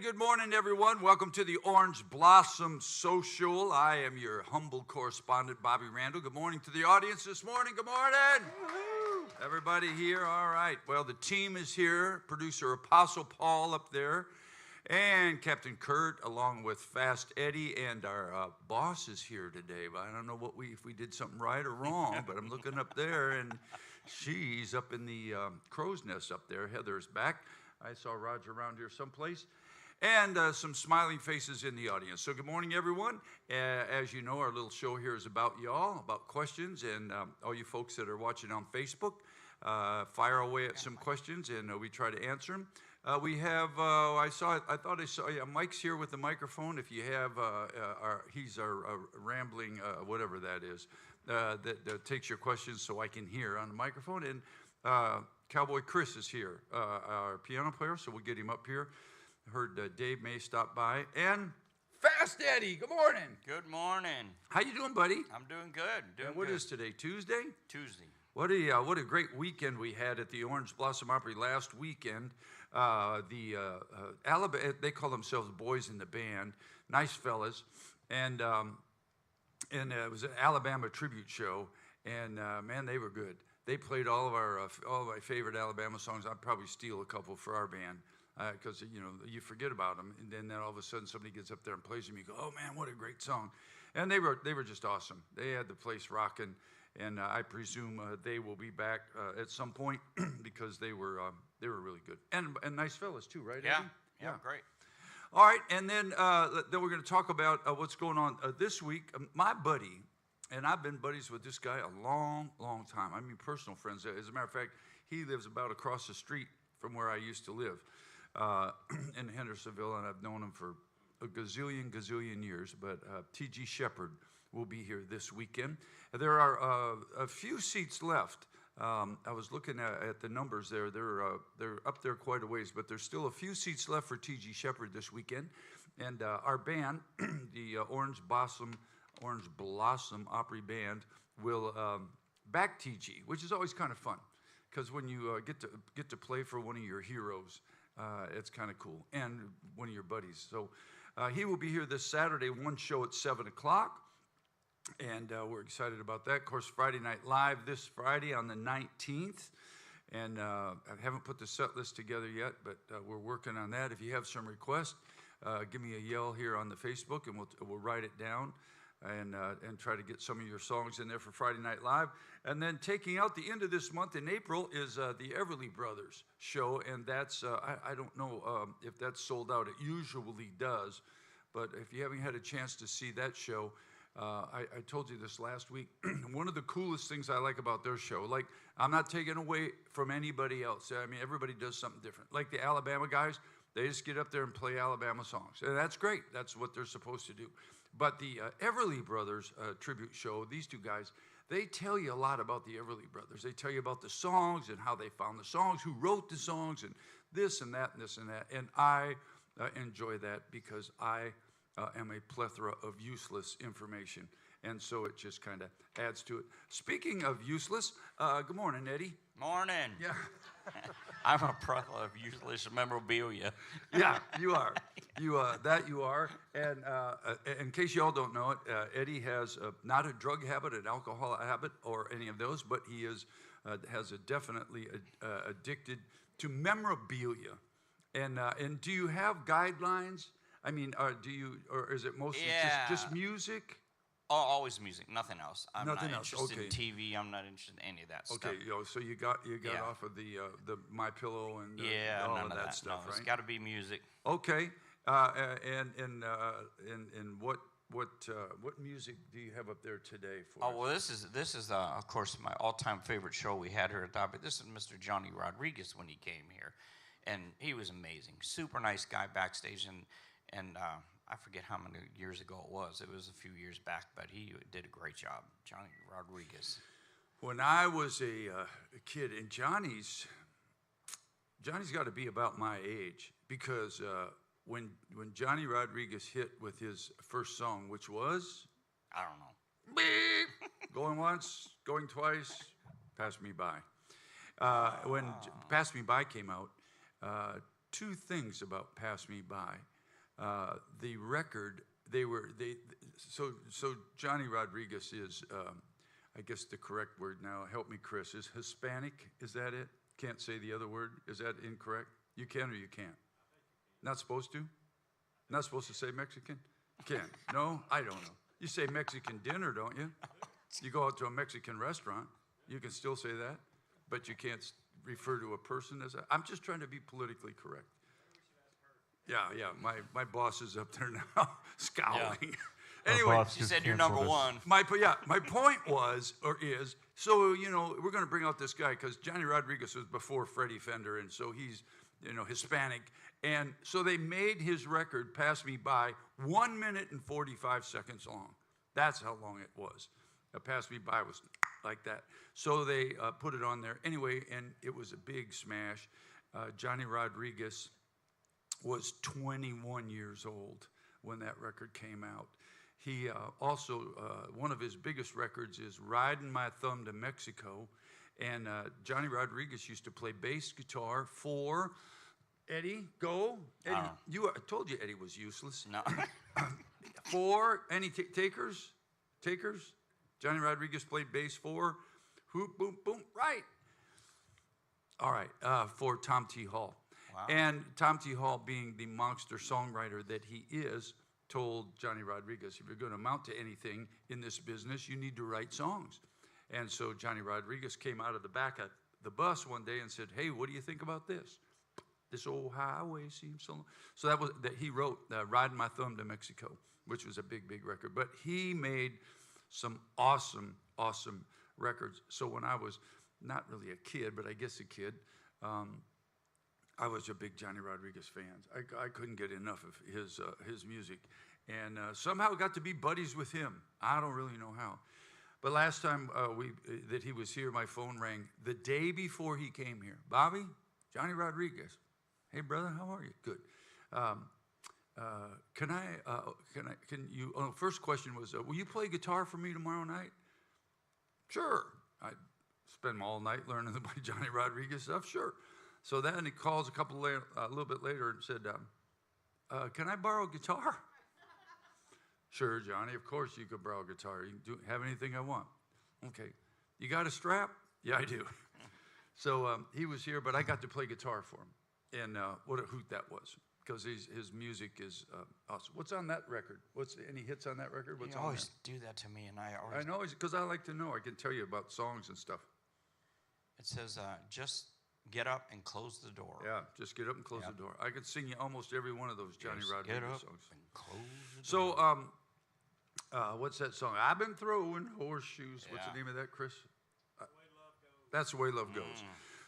good morning, everyone. Welcome to the Orange Blossom Social. I am your humble correspondent, Bobby Randall. Good morning to the audience this morning. Good morning. Woo-hoo. Everybody here? All right. Well, the team is here. Producer Apostle Paul up there. And Captain Kurt, along with Fast Eddie, and our boss is here today. But I don't know if we did something right or wrong, but I'm looking up there, and she's up in the crow's nest up there. Heather's back. I saw Roger around here someplace. And some smiling faces in the audience. So good morning, everyone. As you know, our little show here is about y'all, about questions, and all you folks that are watching on Facebook, fire away at some questions, and we try to answer them. We have, I thought I saw, Mike's here with the microphone. If you have, he's our rambling, whatever that is, that takes your questions so I can hear on the microphone. And Cowboy Chris is here, our piano player, so we'll get him up here. Heard Dave May stop by. And Fast Eddie, good morning. Good morning. How you doing, buddy? I'm doing good. What is today, Tuesday? Tuesday. What a great weekend we had at the Orange Blossom Opry last weekend. Alabama, they call themselves Boys in the Band, nice fellas, and it was an Alabama tribute show, and man, they were good. They played all of my favorite Alabama songs. I'd probably steal a couple for our band. Because, you forget about them, and then all of a sudden somebody gets up there and plays them. You go, oh, man, what a great song. And they were just awesome. They had the place rocking, and I presume they will be back at some point because they were really good. And nice fellas, too, right, Yeah, Eddie? yeah, great. All right, and then we're going to talk about what's going on this week. My buddy, and I've been buddies with this guy a long, long time. I mean, personal friends. As a matter of fact, he lives about across the street from where I used to live. In Hendersonville, and I've known him for a gazillion years, but TG Shepard will be here this weekend. There are a few seats left. I was looking at the numbers there. They're up there quite a ways, but there's still a few seats left for TG Shepard this weekend. And our band, the Orange Blossom Opry Band, will back TG, which is always kind of fun, because when you get to play for one of your heroes, it's kind of cool, and one of your buddies. So he will be here this Saturday, one show at 7 o'clock, and we're excited about that. Of course, Friday Night Live this Friday on the 19th, and I haven't put the set list together yet, but we're working on that. If you have some requests, give me a yell here on the Facebook, and we'll write it down and try to get some of your songs in there for Friday Night Live. And then taking out the end of this month in April is the Everly Brothers show, and that's, I don't know if that's sold out. It usually does, but if you haven't had a chance to see that show, I told you this last week, one of the coolest things I like about their show, like, I'm not taking away from anybody else. I mean, everybody does something different. Like the Alabama guys, they just get up there and play Alabama songs, and that's great. That's what they're supposed to do. But the Everly Brothers tribute show, these two guys, they tell you a lot about the Everly Brothers. They tell you about the songs and how they found the songs, who wrote the songs, and this and that and this and that. And I enjoy that because I am a plethora of useless information. And so it just kind of adds to it. Speaking of useless, good morning, Eddie. Morning. Yeah. I'm a plethora of useless memorabilia. Yeah, you are. You are. And in case you all don't know it, Eddie has not a drug habit, an alcohol habit, or any of those, but he has a definitely addicted to memorabilia. And do you have guidelines? I mean, do you, or is it mostly just music? Oh, always music, nothing else. I'm Nothing not else. interested Okay. in TV. I'm not interested in any of that stuff. Okay, so you got off of the My Pillow and all none of that stuff, no, right? It's got to be music. Okay, and what music do you have up there today for us? Oh well, this is of course my all-time favorite show we had here at the But this is Mr. Johnny Rodriguez when he came here, and he was amazing, super nice guy backstage, and I forget how many years ago it was. It was a few years back, but he did a great job, Johnny Rodriguez. When I was a kid, and Johnny's got to be about my age, because when Johnny Rodriguez hit with his first song, which was? I don't know. Beep, going once, going twice, Pass Me By. When Pass Me By came out, two things about Pass Me By. the record, so Johnny Rodriguez is, I guess the correct word now, help me Chris, is Hispanic, is that it? Can't say the other word, is that incorrect? You can or you can't? Not supposed to? Not supposed to say Mexican? Can? No? I don't know. You say Mexican dinner, don't you? You go out to a Mexican restaurant, you can still say that, but you can't refer to a person as that. I'm just trying to be politically correct. Yeah, my boss is up there now, scowling. Yeah. Anyway, she said you're number one. My point was, or is, so, we're going to bring out this guy because Johnny Rodriguez was before Freddie Fender, and so he's, Hispanic. And so they made his record pass me by 1 minute and 45 seconds long. That's how long it was. Pass Me By was like that. So they put it on there. Anyway, and it was a big smash. Johnny Rodriguez was 21 years old when that record came out. He also, one of his biggest records is Riding My Thumb to Mexico. And Johnny Rodriguez used to play bass guitar for Eddie. Go. Eddie, I told you Eddie was useless. No. For any takers? Takers? Johnny Rodriguez played bass for Hoop, Boom, Boom, right. All right, for Tom T. Hall. Wow. And Tom T. Hall, being the monster songwriter that he is, told Johnny Rodriguez, if you're going to amount to anything in this business, you need to write songs. And so Johnny Rodriguez came out of the back of the bus one day and said, hey, what do you think about this? This old highway seems so long. So that he wrote Riding My Thumb to Mexico, which was a big, big record. But he made some awesome, awesome records. So when I was not really a kid, but I guess a kid, I was a big Johnny Rodriguez fan. I couldn't get enough of his music. And somehow got to be buddies with him. I don't really know how. But last time that he was here, my phone rang the day before he came here. Bobby, Johnny Rodriguez. Hey, brother, how are you? Good. Can you, first question was, will you play guitar for me tomorrow night? Sure. I spend all night learning the Johnny Rodriguez stuff. Sure. So then he calls a little bit later and said, can I borrow a guitar? Sure, Johnny, of course you could borrow a guitar. You can have anything I want. Okay. You got a strap? Yeah, I do. So he was here, but I got to play guitar for him. And what a hoot that was, because his music is awesome. What's on that record? Any hits on that record? What's You on always there? do that to me, and I always... I know, because I like to know. I can tell you about songs and stuff. It says, just get up and close the door. Yeah, just get up and close the door. I could sing you almost every one of those Johnny Rodriguez get up songs. And close the door. So, what's that song? I've been throwing horseshoes. What's the name of that, Chris? That's The Way Love Goes.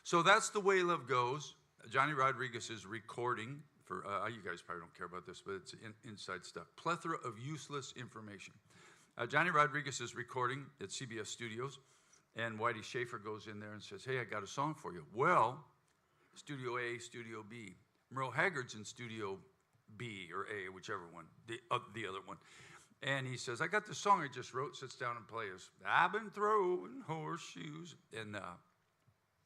So that's The Way Love Goes. Johnny Rodriguez is recording for, you guys probably don't care about this, but it's inside stuff. Plethora of useless information. Johnny Rodriguez is recording at CBS Studios, and Whitey Schaefer goes in there and says, hey, I got a song for you. Well, Studio A, Studio B. Merle Haggard's in Studio B or A, whichever one, the other one. And he says, I got this song I just wrote, sits down and plays. I've been throwing horseshoes. And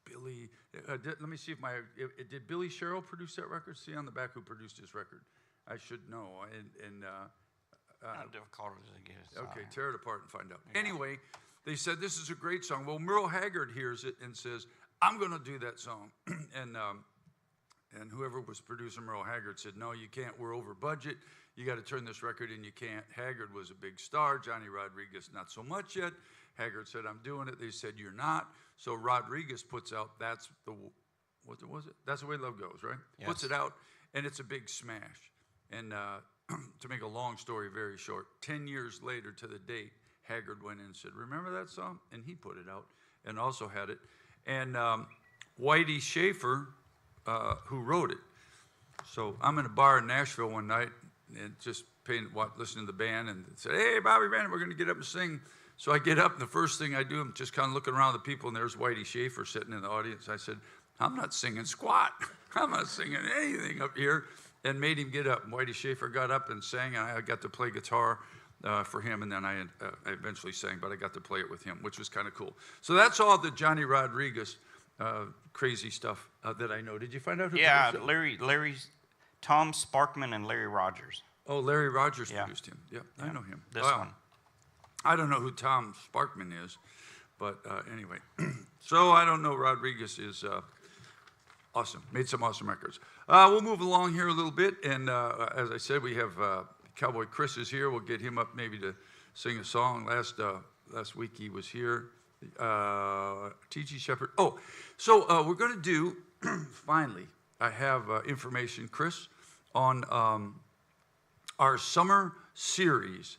Billy, let me see if did Billy Sherrill produce that record? See on the back who produced his record. I should know. How difficult is it to get it? Okay, tear it apart and find out. Yeah. Anyway, they said this is a great song. Well, Merle Haggard hears it and says, I'm going to do that song. And whoever was producing Merle Haggard said, no, you can't. We're over budget. You got to turn this record in. You can't. Haggard was a big star. Johnny Rodriguez, not so much yet. Haggard said, I'm doing it. They said, you're not. So Rodriguez puts out, what was it? That's The Way Love Goes, right? Yes. Puts it out, and it's a big smash. And to make a long story very short, 10 years later to the date, Haggard went in and said, remember that song? And he put it out and also had it. And Whitey Schaefer, who wrote it. So I'm in a bar in Nashville one night and just listening to the band and said, hey, Bobby Band, we're going to get up and sing. So I get up, and the first thing I do, I'm just kind of looking around the people, and there's Whitey Schaefer sitting in the audience. I said, I'm not singing squat. I'm not singing anything up here, and made him get up. And Whitey Schaefer got up and sang, and I got to play guitar for him, and then I eventually sang, but I got to play it with him, which was kind of cool. So that's all the Johnny Rodriguez crazy stuff that I know. Did you find out who produced it? Larry Tom Sparkman and Larry Rogers. Oh, Larry Rogers Yeah. produced him. Yep, I know him. This Wow. one. I don't know who Tom Sparkman is, but anyway. So I don't know. Rodriguez is awesome. Made some awesome records. We'll move along here a little bit, and as I said, we have Cowboy Chris is here. We'll get him up maybe to sing a song. Last week he was here. TG Shepard. Oh, so we're going to do, finally, I have information, Chris, on our summer series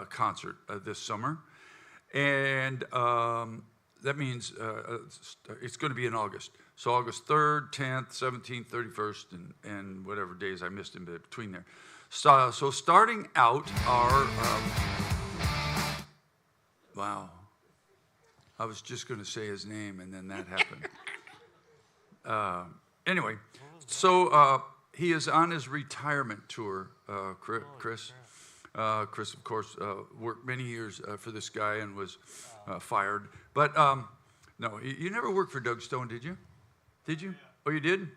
concert this summer. And that means it's going to be in August. So August 3rd, 10th, 17th, 31st, and whatever days I missed in between there. So starting out our, wow. I was just going to say his name, and then that happened. Anyway, so he is on his retirement tour, Chris. Chris, of course, worked many years for this guy and was fired. But no, you never worked for Doug Stone, did you? Did you? Oh, you did?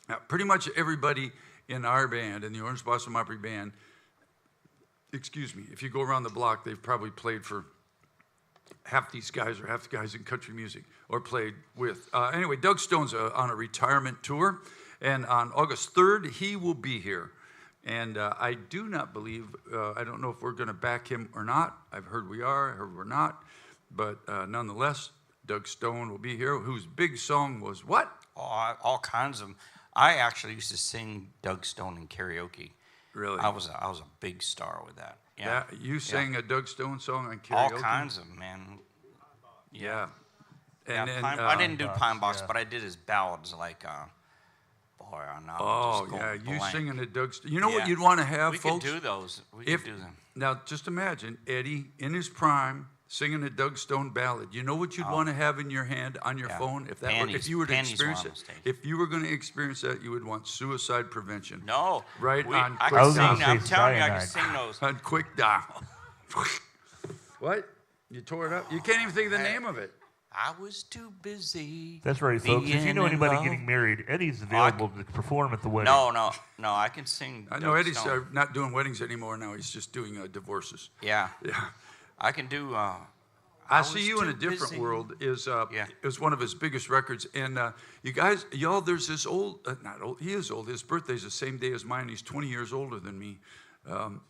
Yeah, pretty much everybody in our band, in the Orange Blossom Opry band, excuse me, if you go around the block, they've probably played for half these guys or half the guys in country music or played with. Anyway, Doug Stone's on a retirement tour, and on August 3rd, he will be here. And I do not believe, I don't know if we're going to back him or not. I've heard we are, I heard we're not. But nonetheless, Doug Stone will be here, whose big song was what? Oh, all kinds of them. I actually used to sing Doug Stone in karaoke. Really? I was a big star with that. Yeah. You sang a Doug Stone song on karaoke? All kinds of them, man. Yeah. And then, I didn't do Pine Box, but I did his ballads like, boy, now oh, just yeah, you blank. singing a Doug Stone. You know what you'd want to have, we folks? We could do those. We could do them. Now, just imagine Eddie in his prime singing a Doug Stone ballad. You know what you'd want to have in your hand on your phone if that were, if you were to experience it. If you were going to experience that, you would want Suicide Prevention. No, right on. I quick can sing. dial. I'm telling you, I can sing those on quick dial. What? You tore it up? You can't even think of the name of it. I was too busy. That's right, folks. If you know anybody getting married, Eddie's available to perform at the wedding. No, I can sing. I know Eddie's not doing weddings anymore now. He's just doing divorces. Yeah. Yeah. I can do. I See You in a Different World is one of his biggest records. And you guys, y'all, there's this old, not old, he is old. His birthday's the same day as mine. He's 20 years older than me.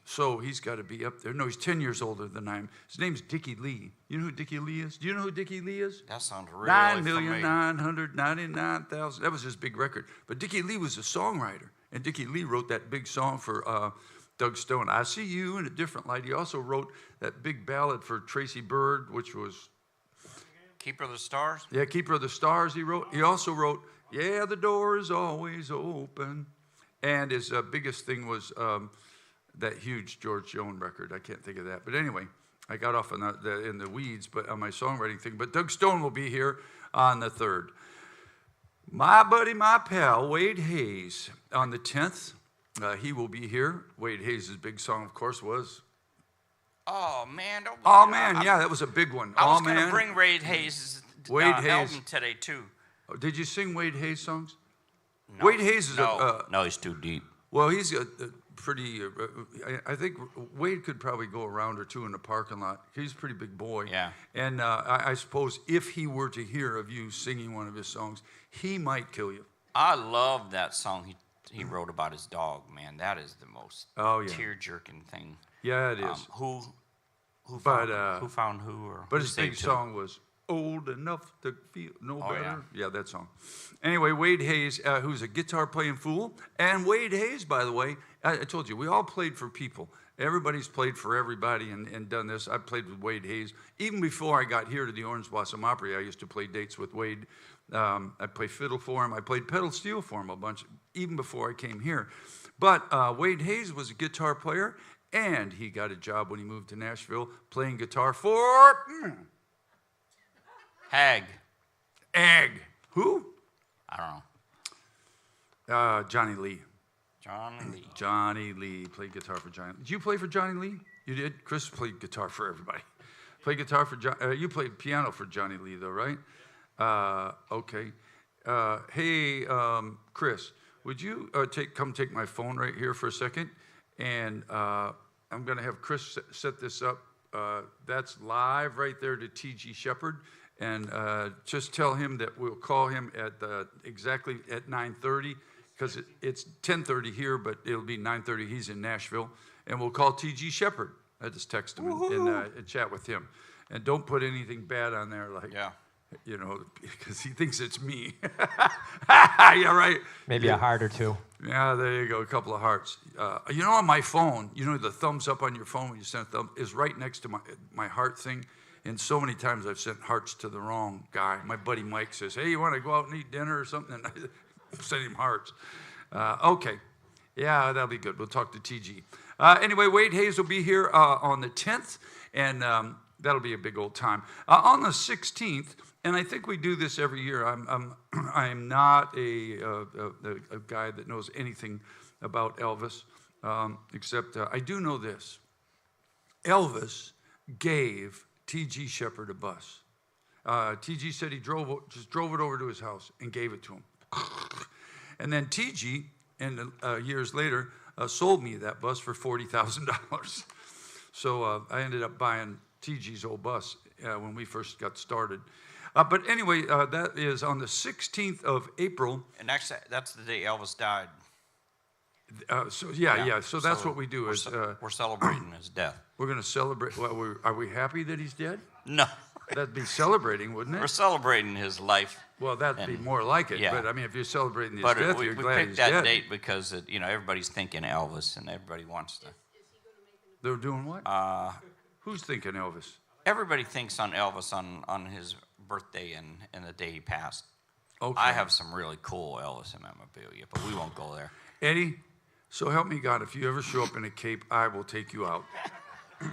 So he's got to be up there. No, he's 10 years older than I am. His name's Dickie Lee. You know who Dickie Lee is? Do you know who Dickie Lee is? That sounds really familiar. 9,999,000. That was his big record. But Dickie Lee was a songwriter. And Dickie Lee wrote that big song for Doug Stone, I See You in a Different Light. He also wrote that big ballad for Tracy Byrd, which was... Keeper of the Stars? Yeah, Keeper of the Stars he wrote. He also wrote, Yeah, the Door is Always Open. And his biggest thing was that huge George Jones record. I can't think of that. But anyway, I got off on in the weeds but on my songwriting thing. But Doug Stone will be here on the 3rd. My buddy, my pal, Wade Hayes, on the 10th. He will be here. Wade Hayes' big song, of course, was... Oh, man. Oh, man, yeah, that was a big one. I was going to bring Wade Hayes' album today, too. Oh, did you sing Wade Hayes songs? No, Wade Hayes is no, he's too deep. Well, he's a pretty... I think Wade could probably go a round or two in the parking lot. He's a pretty big boy. Yeah. And I suppose if he were to hear of you singing one of his songs, he might kill you. I love that song he wrote about his dog, man. That is the most tear-jerking thing. Yeah, it is. Who found who? Or but his big song was Old Enough to Feel No Better. Yeah, that song. Anyway, Wade Hayes, who's a guitar-playing fool. And Wade Hayes, by the way, I told you, we all played for people. Everybody's played for everybody and done this. I played with Wade Hayes. Even before I got here to the Orange Blossom Opry, I used to play dates with Wade. I played fiddle for him. I played pedal steel for him a bunch, even before I came here. But Wade Hayes was a guitar player, and he got a job when he moved to Nashville playing guitar for... Hag. Who? I don't know. Johnny Lee. Johnny Lee. Johnny Lee played guitar for Johnny. Did you play for Johnny Lee? You did? Chris played guitar for everybody. Played guitar for John. You played piano for Johnny Lee, though, right? Okay. Hey, Chris, would you come take my phone right here for a second? And I'm going to have Chris set this up. That's live right there to TG Shepard. And just tell him that we'll call him at exactly at 9:30, because it's 10:30 here, but it'll be 9:30. He's in Nashville. And we'll call TG Shepard. I just text him and chat with him. And don't put anything bad on there, like, because he thinks it's me. Yeah, right. Maybe a heart or two. Yeah, there you go, a couple of hearts. On my phone, the thumbs up on your phone when you send a thumb is right next to my heart thing. And so many times I've sent hearts to the wrong guy. My buddy Mike says, hey, you want to go out and eat dinner or something? And I send him hearts. Okay. Yeah, that'll be good. We'll talk to TG. Anyway, Wade Hayes will be here on the 10th, and that'll be a big old time. On the 16th, and I think we do this every year. I'm not a guy that knows anything about Elvis, except I do know this. Elvis gave TG Shepard a bus. TG said he just drove it over to his house and gave it to him. And then TG, and years later, sold me that bus for $40,000. So I ended up buying TG's old bus when we first got started. But anyway, that is on the 16th of April. And actually, that's the day Elvis died. So that's what we do. We're celebrating his death. We're going to celebrate. Well, are we happy that he's dead? No. That'd be celebrating, wouldn't it? We're celebrating his life. Well, that'd be more like it. Yeah. But I mean, if you're celebrating his death, you're glad he's dead. We picked that date because everybody's thinking Elvis, and everybody wants to. They're doing what? Who's thinking Elvis? Everybody thinks on Elvis on his birthday and the day he passed. Okay. I have some really cool Elvis memorabilia, but we won't go there. Eddie, so help me God, if you ever show up in a cape, I will take you out.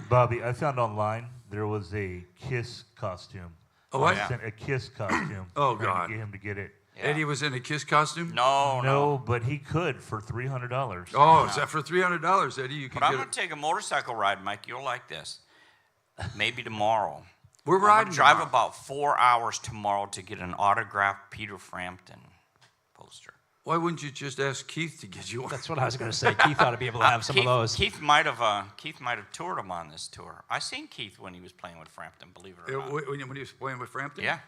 Bobby, I found online there was a Kiss costume. Oh, what? A Kiss costume. Oh, Trying God. to get him to get it. Yeah. Eddie was in a Kiss costume? No. But he could for $300. Oh, is that for $300, Eddie? You can But I'm get going to take a motorcycle ride, Mike. You'll like this. Maybe tomorrow. We're I'm riding. gonna drive tomorrow. about 4 hours tomorrow to get an autographed Peter Frampton poster. Why wouldn't you just ask Keith to get you one? That's what I was going to say. Keith ought to be able to have some Keith, of those. Keith might have toured him on this tour. I seen Keith when he was playing with Frampton. Believe it or not. When he was playing with Frampton? Yeah.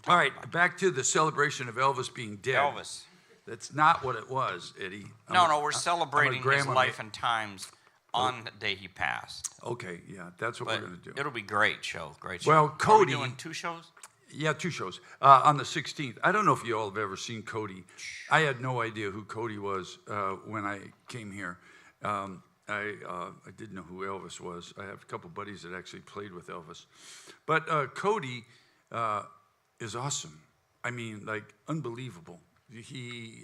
All right, back to the celebration of Elvis being dead. Elvis. That's not what it was, Eddie. We're celebrating his grandma life and times on the day he passed. Okay, yeah, that's what But we're going to do. it'll be great show. Great show. Well, Are Cody. we doing 2 shows? Yeah, 2 shows. On the 16th. I don't know if you all have ever seen Cody. I had no idea who Cody was when I came here. I didn't know who Elvis was. I have a couple buddies that actually played with Elvis. But Cody is awesome. I mean, like, unbelievable.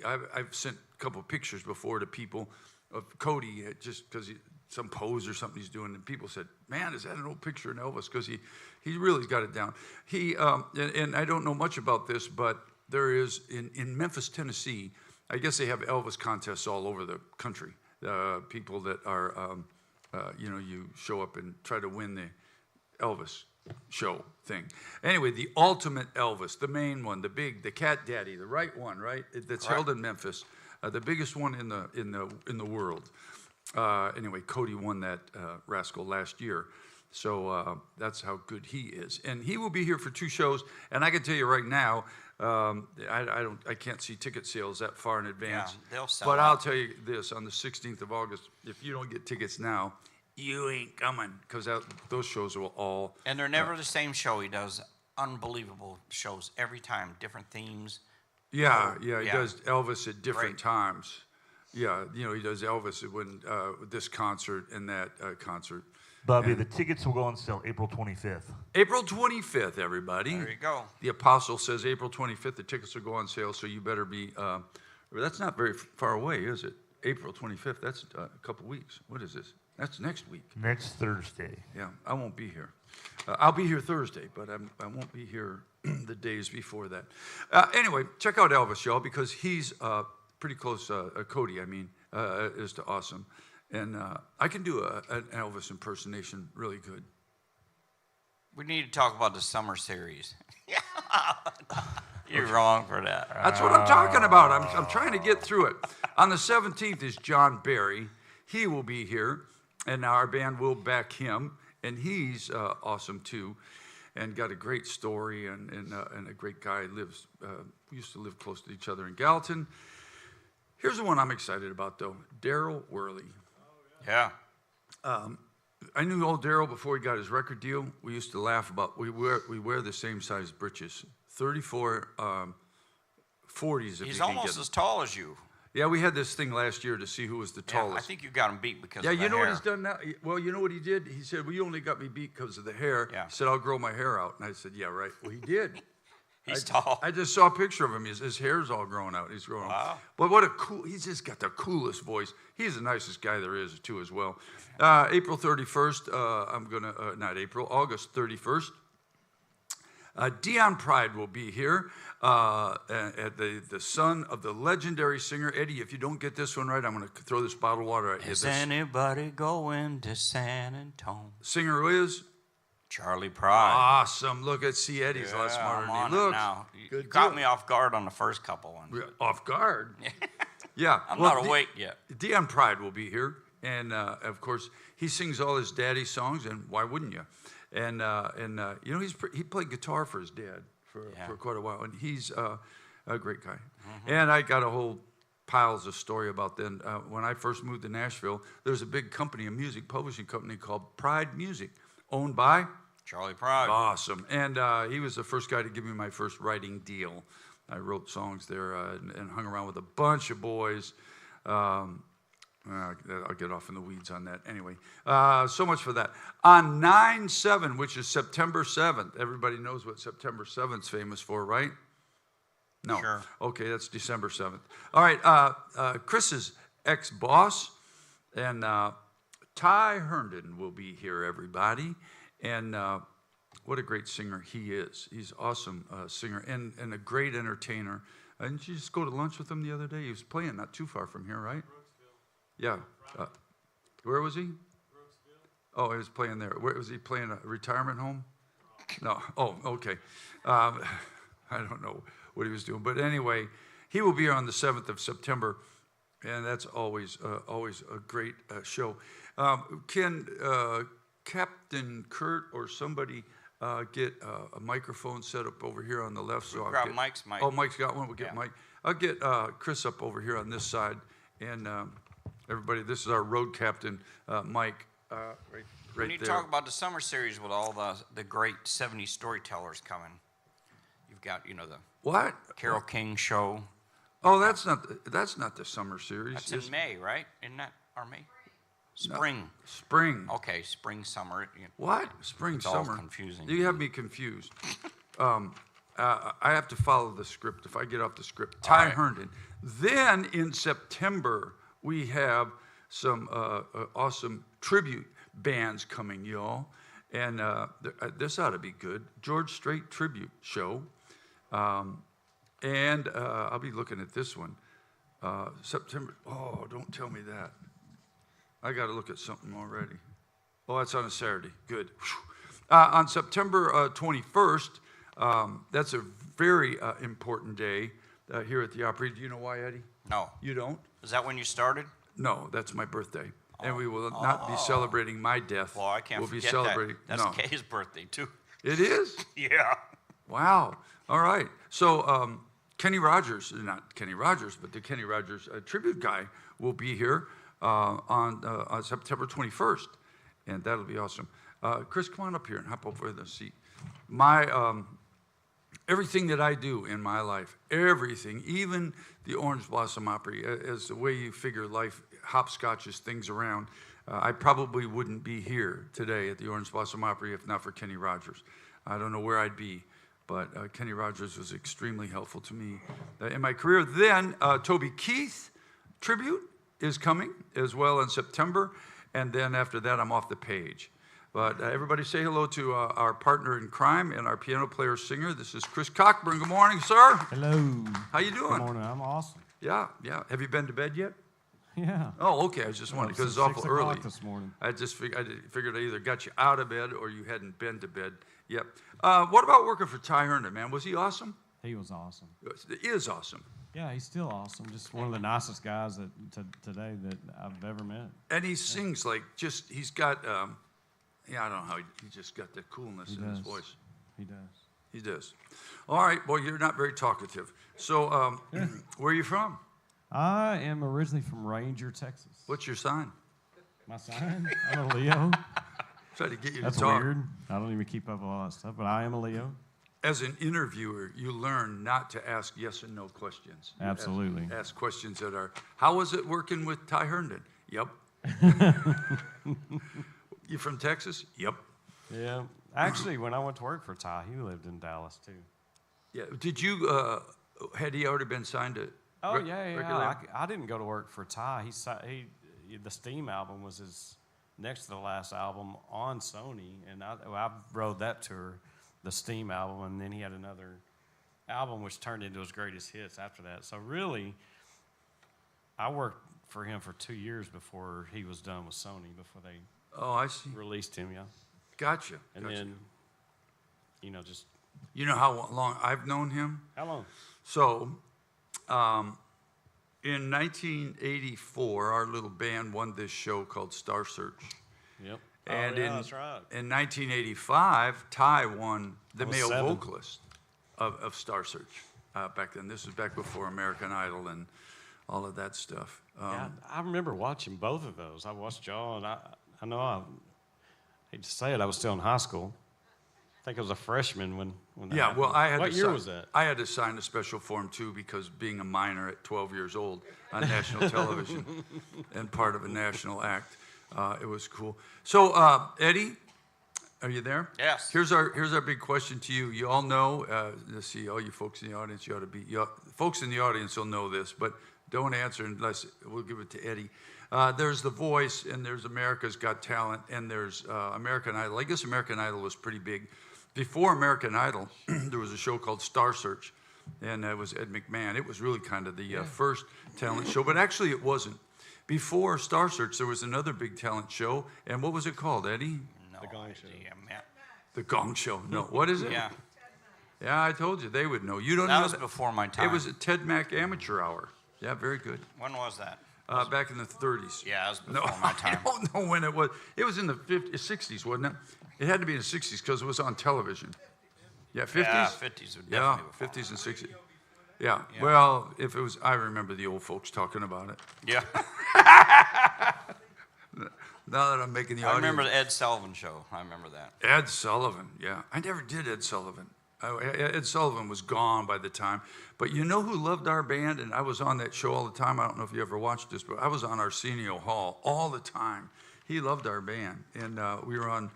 I've sent a couple of pictures before to people of Cody just because some pose or something he's doing, and people said, man, is that an old picture of Elvis? Because he really got it down. And I don't know much about this, but there is, in Memphis, Tennessee, I guess they have Elvis contests all over the country. People that are, you show up and try to win the Elvis show thing. Anyway, the ultimate Elvis, the main one, the Cat Daddy, the right one, right? That's held in Memphis, the biggest one in the world. Anyway, Cody won that rascal last year, so that's how good he is. And he will be here for 2 shows. And I can tell you right now, I can't see ticket sales that far in advance. Yeah, they'll sell But out. I'll tell you this: on the 16th of August, if you don't get tickets now, you ain't coming, because those shows will all. And they're never the same show. He does unbelievable shows every time, different themes. He does Elvis at different Great. times. Yeah, he does Elvis when this concert and that concert. Bobby, And the tickets will go on sale April 25th. April 25th, everybody. There you go. The Apostle says April 25th, the tickets will go on sale, so you better be, that's not very far away, is it? April 25th, that's a couple weeks. What is this? That's next week. Next Thursday. Yeah, I won't be here. I'll be here Thursday, but I won't be here the days before that. Anyway, check out Elvis, y'all, because he's pretty close, Cody, is to awesome. And I can do an Elvis impersonation really good. We need to talk about the summer series. You're wrong for that. That's what I'm talking about. I'm trying to get through it. On the 17th is John Barry. He will be here, and our band will back him, and he's awesome too, and got a great story and a great guy. Lives we used to live close to each other in Gallatin. Here's the one I'm excited about though, Daryl Worley. Yeah. I knew old Daryl before he got his record deal. We used to laugh about we wear the same size breeches, 34 40s. If He's you can almost get as tall as you. Yeah, we had this thing last year to see who was the Yeah, tallest. I think you got him beat because Yeah, of the you know hair. what he's done now? Well, you know what he did? He said, well, you only got me beat because of the hair. Yeah. He said, I'll grow my hair out. And I said, yeah, right. Well, he did. He's tall. I just saw a picture of him. His hair's all growing out. He's growing out. But what a cool, he's just got the coolest voice. He's the nicest guy there is, too, as well. April 31st, August 31st. Dion Pride will be here, at the son of the legendary singer. Eddie, if you don't get this one right, I'm going to throw this bottle of water at you. Is anybody going to San Antonio? Singer who is? Charlie Pride. Awesome. Look at see Eddie's a lot smarter I'm on than he it looks. now. You Good caught deal. me off guard on the first couple ones. Off guard. Yeah. I'm Well, not awake yet. Dion Pride will be here, and of course he sings all his daddy songs, and why wouldn't you? And you know he played guitar for his dad for quite a while, and he's a great guy. And I got a whole piles of story about then. When I first moved to Nashville, there's a big company, a music publishing company called Pride Music, owned by Charlie Pride. Awesome. And he was the first guy to give me my first writing deal. I wrote songs there and hung around with a bunch of boys. I'll get off in the weeds on that. Anyway, so much for that. On 9/7, which is September 7th, everybody knows what September 7th is famous for, right? No. Sure. Okay, that's December 7th. All right, Chris's ex-boss and Ty Herndon will be here, everybody. And what a great singer he is. He's an awesome singer and a great entertainer. Didn't you just go to lunch with him the other day? He was playing not too far from here, right? Yeah. Where was he? Brooksville. Oh, he was playing there. Where was he playing? A retirement home? No. Oh, okay. I don't know what he was doing. But anyway, he will be here on the 7th of September, and that's always a great show. Can Captain Kurt or somebody get a microphone set up over here on the left? So I'll grab get, Mike's mic. Oh, Mike's got one. We'll get Mike. I'll get Chris up over here on this side, and everybody, this is our road captain, Mike, right We need there. to talk about the summer series with all the great 70s storytellers coming. You've got, the What? Carole King show. Oh, that's not the summer series. That's in It's May, right? Isn't that our May? Spring. spring. Okay, spring, summer. What? Spring, It's all summer. confusing. You have me confused. I have to follow the script. If I get off the script, Ty Herndon. Then in September we have some awesome tribute bands coming, y'all, and this ought to be good. George Strait tribute show, and I'll be looking at this one. September. Oh, don't tell me that. I got to look at something already. Oh, that's on a Saturday. Good. On September 21st, that's a very important day here at the Opry. Do you know why, Eddie? No. You don't? Is that when you started? No, that's my birthday. And we will not be celebrating my death. Well, I can't we'll forget be celebrating. that. That's No. Kay's birthday, too. It is? Yeah. Wow. All right. So Kenny Rogers, not Kenny Rogers, but the Kenny Rogers tribute guy will be here on September 21st, and that'll be awesome. Chris, come on up here and hop over the seat. My everything that I do in my life, everything, even the Orange Blossom Opry, as the way you figure life hopscotches things around, I probably wouldn't be here today at the Orange Blossom Opry if not for Kenny Rogers. I don't know where I'd be, but Kenny Rogers was extremely helpful to me in my career. Then Toby Keith tribute is coming as well in September, and then after that I'm off the page. But everybody say hello to our partner in crime and our piano player singer. This is Chris Cockburn. Good morning, sir. Hello. How you doing? Good morning. I'm awesome. Yeah. Have you been to bed yet? Yeah. Oh, okay. I was just wondering because it's awful 6 early. o'clock this morning. I figured I either got you out of bed or you hadn't been to bed. Yep. What about working for Ty Herndon, man? Was he awesome? He was awesome. He is awesome. Yeah, he's still awesome. Just one of the nicest guys today that I've ever met. And he sings like he's got, I don't know how he just got that coolness in his voice. He does. He does. All right, well, you're not very talkative. So where are you from? I am originally from Ranger, Texas. What's your sign? My sign? I'm a Leo. Try to get you That's to talk. weird. I don't even keep up with all that stuff, but I am a Leo. As an interviewer, you learn not to ask yes and no questions. You Absolutely. Ask questions that are, how was it working with Ty Herndon? Yep. You from Texas? Yep. Yeah. Actually, when I went to work for Ty, he lived in Dallas, too. Yeah. Did you, had he already been signed to Oh, yeah. regular? I didn't go to work for Ty. The Steam album was his next to the last album on Sony, and I rode that tour, the Steam album, and then he had another album which turned into his greatest hits after that. So really, I worked for him for 2 years before he was done with Sony, before they Oh, I see. released him, yeah. Gotcha. And then, just... You know how long I've known him? How long? So, in 1984, our little band won this show called Star Search. Yep. And that's right. in 1985, Ty won the I was male 7. vocalist of Star Search back then. This was back before American Idol and all of that stuff. Yeah, I remember watching both of those. I watched y'all, and I know I hate to say it, I was still in high school. I think I was a freshman when that Yeah, happened. well, I had What to year sign, was that? I had to sign a special form too because being a minor at 12 years old on national television and part of a national act, it was cool. So, Eddie, are you there? Yes. Here's our big question to you. You all know. Let's see, all you folks in the audience, folks in the audience will know this, but don't answer unless we'll give it to Eddie. There's The Voice, and there's America's Got Talent, and there's American Idol. I guess American Idol was pretty big. Before American Idol, there was a show called Star Search, and that was Ed McMahon. It was really kind of the first talent show, but actually it wasn't. Before Star Search, there was another big talent show, and what was it called, Eddie? No The Gong Show. idea, man. The Gong Show. No, what is it? Yeah, Yeah, I told you they would know. You don't that know was that? before my time. It was a Ted Mack Amateur Hour. Yeah, very good. When was that? Back in the 30s. Yeah, it was No, before my I time. don't know when it was. It was in the 60s, wasn't it? It had to be in the 60s because it was on television. Yeah, 50s? Yeah, 50s would Yeah, definitely 50s and 60s. Yeah. Well, if it was, I remember the old folks talking about it. Yeah. Now that I'm making the I audience. remember the Ed Sullivan show. I remember that. Ed Sullivan, yeah. I never did Ed Sullivan. Ed Sullivan was gone by the time. But you know who loved our band? And I was on that show all the time. I don't know if you ever watched this, but I was on Arsenio Hall all the time. He loved our band. And we were on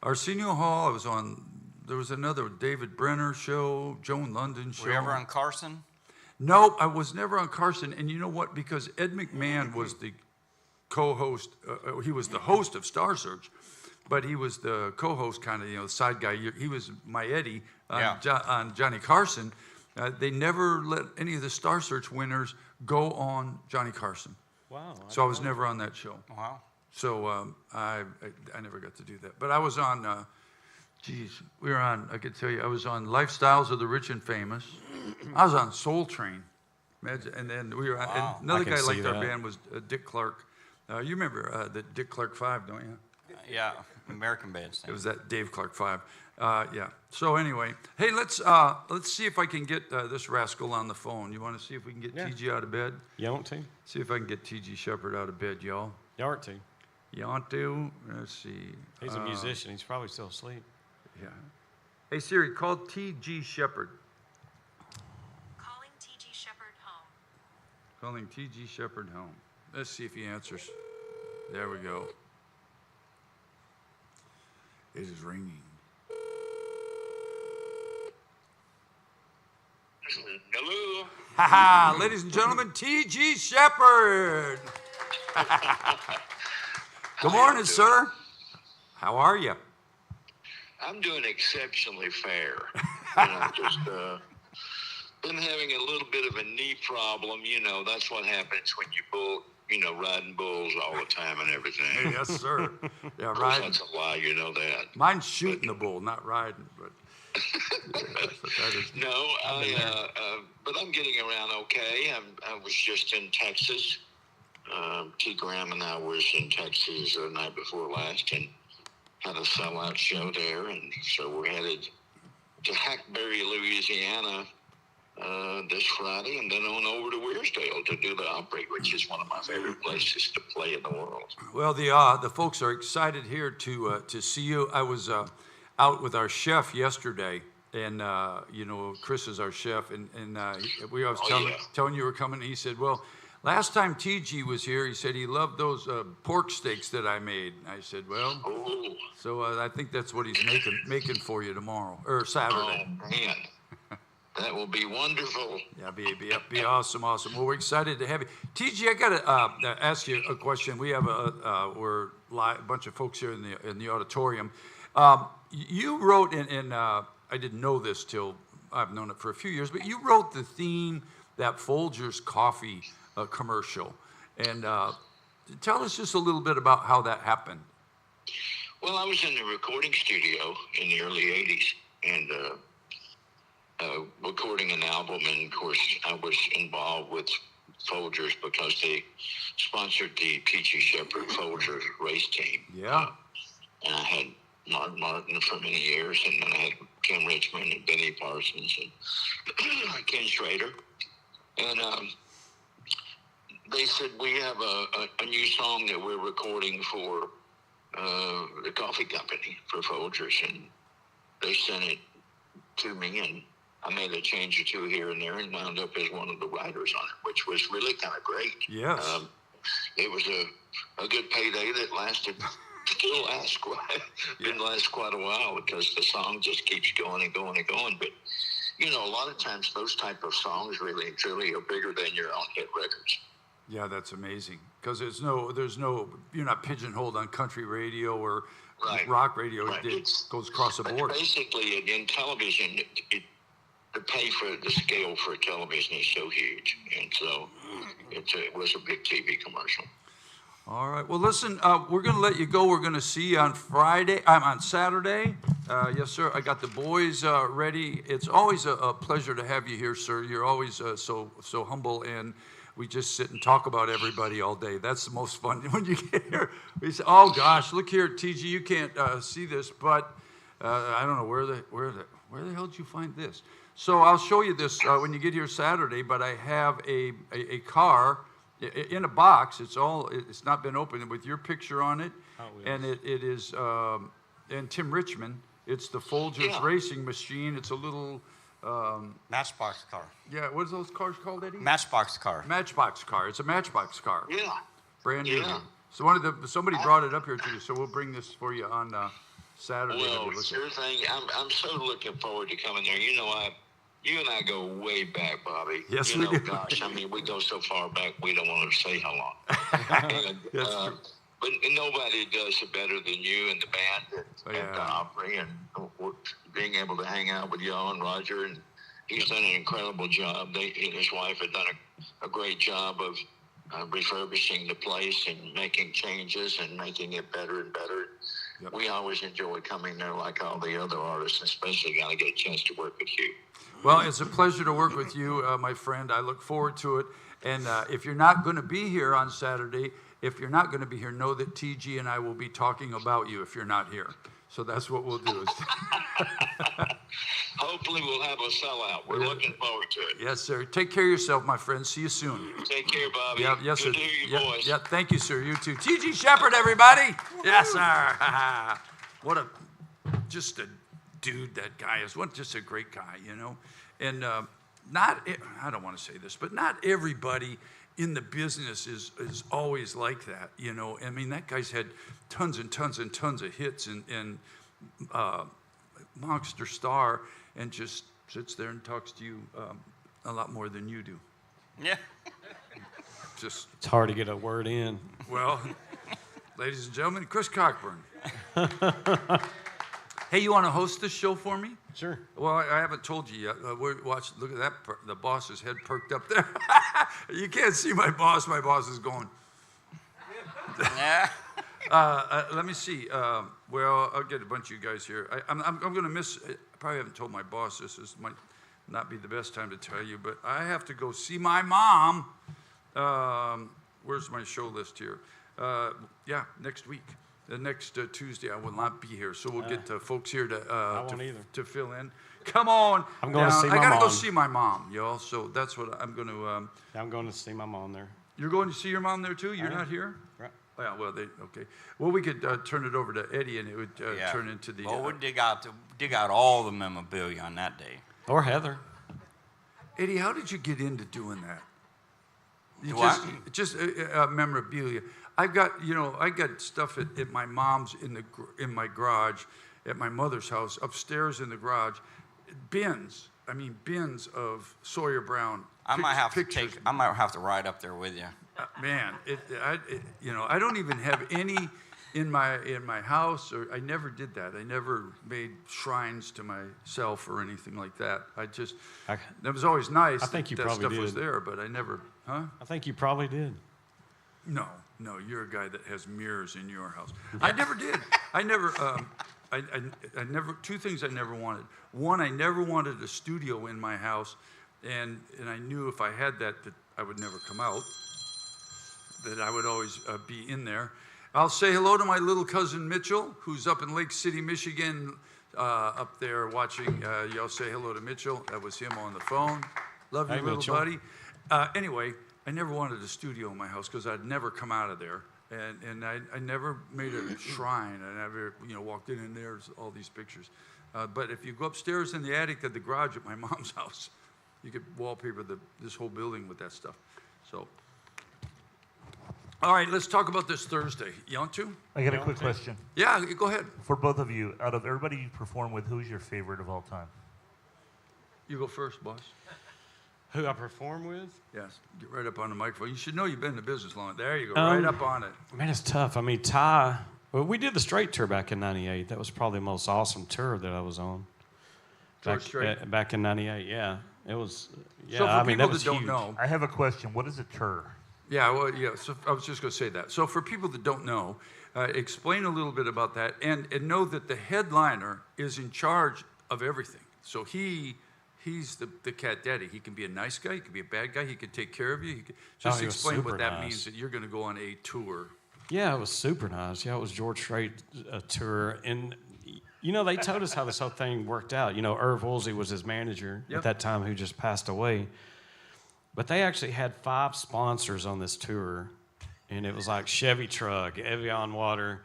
Arsenio Hall. I was on, there was another David Brenner show, Joan London show. Were you ever on Carson? No, I was never on Carson. And you know what? Because Ed McMahon was the co-host. He was the host of Star Search, but he was the co-host, kind of, the side guy. He was my Eddie on Johnny Carson. They never let any of the Star Search winners go on Johnny Carson. Wow. So I was never on that show. Wow. So I never got to do that. But I was on, we were on, I could tell you, I was on Lifestyles of the Rich and Famous. I was on Soul Train. And then we were on, Wow. and another I can guy see liked our that. band was Dick Clark. You remember the Dick Clark 5, don't you? Yeah, American Bandstand. It was that Dave Clark 5. Yeah. So anyway, hey, let's see if I can get this rascal on the phone. You want to see if we can get TG out of bed? You want to? See if I can get TG Shepard out of bed, y'all. You want to? You want to? Let's see. He's a musician. He's probably still asleep. Yeah. Hey Siri, call TG Shepard. Calling TG Shepard home. Calling TG Shepard home. Let's see if he answers. There we go. It is ringing. Hello. Ha ladies and gentlemen, TG Shepard. Good morning, sir. How are you? I'm doing exceptionally fair. Just been having a little bit of a knee problem. That's what happens when you riding bulls all the time and everything. Yes, sir. Yeah, Of course, riding. that's a lie, you know that. Mine's shooting the bull, not riding. But No, but I'm getting around okay. I was just in Texas. T. Graham and I was in Texas the night before last and had a sellout show there. And so we're headed to Hackberry, Louisiana this Friday, and then on over to Wearsdale to do the Opry, which is one of my favorite places to play in the world. Well, the folks are excited here to see you. I was out with our chef yesterday, and Chris is our chef, and I was telling you were coming. He said, "Well, last time TG was here, he said he loved those pork steaks that I made." I said, "Well, so I think that's what he's making for you tomorrow or Saturday." Oh man. That will be wonderful. Yeah, be awesome. Well, we're excited to have you. TG, I got to ask you a question. We have a bunch of folks here in the auditorium. You wrote, and I didn't know this till I've known it for a few years, but you wrote the theme, that Folgers coffee commercial. And tell us just a little bit about how that happened. Well, I was in the recording studio in the early 80s, and recording an album, and of course I was involved with Folgers because they sponsored the TG Shepard Folgers race team. Yeah. And I had Mark Martin for many years, and then I had Kim Richmond and Benny Parsons and Ken Schrader. And they said, we have a new song that we're recording for the coffee company for Folgers, and they sent it to me, and I made a change or two here and there and wound up as one of the writers on it, which was really kind of great. Yes. It was a good payday that still lasts quite a while because the song just keeps going and going and going. But, a lot of times those type of songs really and truly are bigger than your own hit records. Yeah, that's amazing. Because you're not pigeonholed on country radio or rock radio. Right. It goes across the board. Basically, in television, the pay for the scale for television is so huge, and so it was a big TV commercial. All right. Well, listen, we're going to let you go. We're going to see you on Saturday. Yes, sir. I got the boys ready. It's always a pleasure to have you here, sir. You're always so humble, and we just sit and talk about everybody all day. That's the most fun. When you get here, we say, "Oh gosh, look here, TG. You can't see this, but I don't know where the hell did you find this?" So I'll show you this when you get here Saturday. But I have a car in a box. It's not been opened with your picture on it, and it is and Tim Richmond. It's the Folgers racing machine. It's a little Matchbox car. yeah. What are those cars called, Eddie? Matchbox car. Matchbox car. It's a matchbox car. Yeah. Brand new. Yeah. So somebody brought it up here to you. So we'll bring this for you on Saturday. Well, sure thing. I'm so looking forward to coming there. You and I go way back, Bobby. Yes, we do. Gosh, we go so far back, we don't want to say how long. And, That's true. But nobody does it better than you and the band at the Opry, and being able to hang out with y'all and Roger, and he's done an incredible job. He and his wife have done a great job of refurbishing the place and making changes and making it better and better. Yep. We always enjoy coming there like all the other artists, especially got to get a chance to work with you. Well, it's a pleasure to work with you, my friend. I look forward to it. And if you're not going to be here on Saturday, know that TG and I will be talking about you if you're not here. So that's what we'll do. Hopefully we'll have a sellout. We're looking forward to it. Yes, sir. Take care of yourself, my friend. See you soon. Take care, Bobby. Yep, yes, Good sir. to hear your voice. Yeah, thank you, sir. You too. TG Shepard, everybody. Yes, sir. What just a dude that guy is. Just a great guy, And I don't want to say this, but not everybody in the business is always like that, that guy's had tons and tons and tons of hits and monster star, and just sits there and talks to you a lot more than you do. Yeah. It's hard to get a word in. Well, ladies and gentlemen, Chris Cockburn. Hey, you want to host this show for me? Sure. Well, I haven't told you yet. Look at that. The boss's head perked up there. You can't see my boss. My boss is going. Yeah. Let me see. Well, I'll get a bunch of you guys here. I'm going to miss. I probably haven't told my boss this. This might not be the best time to tell you, but I have to go see my mom. Where's my show list here? Yeah, next week. The next Tuesday, I will not be here, so we'll get folks here to fill in. Come on. I'm going to see my I gotta go mom. see my mom, y'all. So that's what I'm going to. I'm going to see my mom there. You're going to see your mom there too? You're I am. not here? Right. Yeah, well, okay. Well, we could turn it over to Eddie, and it would turn into the. Well, we'd dig out all the memorabilia on that day. Or Heather. Eddie, how did you get into doing that? Do what? Just memorabilia. I got stuff at my mom's in my garage, at my mother's house, upstairs in the garage, bins. I mean, bins of Sawyer Brown. I might have pictures. to ride up there with you. Man, I don't even have any in my house, or I never did that. I never made shrines to myself or anything like that. That was always nice. I think you that probably stuff was did. there, but I never. Huh? I think you probably did. No, you're a guy that has mirrors in your house. I never did. I never. I never. Two things I never wanted. One, I never wanted a studio in my house, and I knew if I had that I would never come out. That I would always be in there. I'll say hello to my little cousin Mitchell, who's up in Lake City, Michigan, up there watching. Y'all say hello to Mitchell. That was him on the phone. Love you, Hey, little Mitchell. buddy. Anyway, I never wanted a studio in my house because I'd never come out of there, and I never made a shrine. I never walked in and there's all these pictures. But if you go upstairs in the attic of the garage at my mom's house, you could wallpaper this whole building with that stuff. So. All right, let's talk about this Thursday. You want to? I got a quick question. Yeah, go ahead. For both of you, out of everybody you perform with, who's your favorite of all time? You go first, boss. Who I perform with? Yes, get right up on the microphone. You should know you've been in the business long. There you go, right up on it. Man, it's tough. I mean, Ty, well, we did the Straight tour back in '98. That was probably the most awesome tour that I was on. George Strait? Back in '98, yeah. It was, yeah, So for I mean, that people was that don't huge. know, I have a question. What is a tour? yeah, well, yeah. So I was just going to say that. So for people that don't know, explain a little bit about that, and know that the headliner is in charge of everything. So he's the cat daddy. He can be a nice guy. He can be a bad guy. He can take care of you. He can, just he was explain what super that nice. means that you're going to go on a tour. Yeah, it was super nice. Yeah, it was George Strait tour. And, they told us how this whole thing worked out. Irv Woolsey was his manager Yep. at that time who just passed away. But they actually had 5 sponsors on this tour. And it was like Chevy truck, Evian water.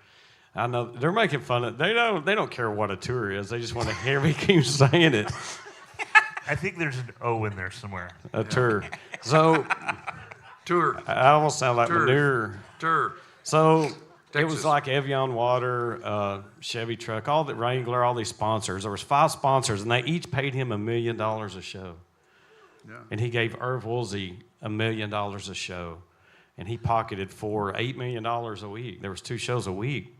I know they're making fun of they don't care what a tour is. They just want to hear me keep saying it. I think there's an O in there somewhere. A tour. So Tour. I almost sound like Tour. manure. Tour. So it Texas. was like Evian water, Chevy truck, all the Wrangler, all these sponsors. There was 5 sponsors, and they each paid him $1 million a show. Yeah. And he gave Irv Woolsey $1 million a show, and he pocketed for $8 million a week. There was 2 shows a week.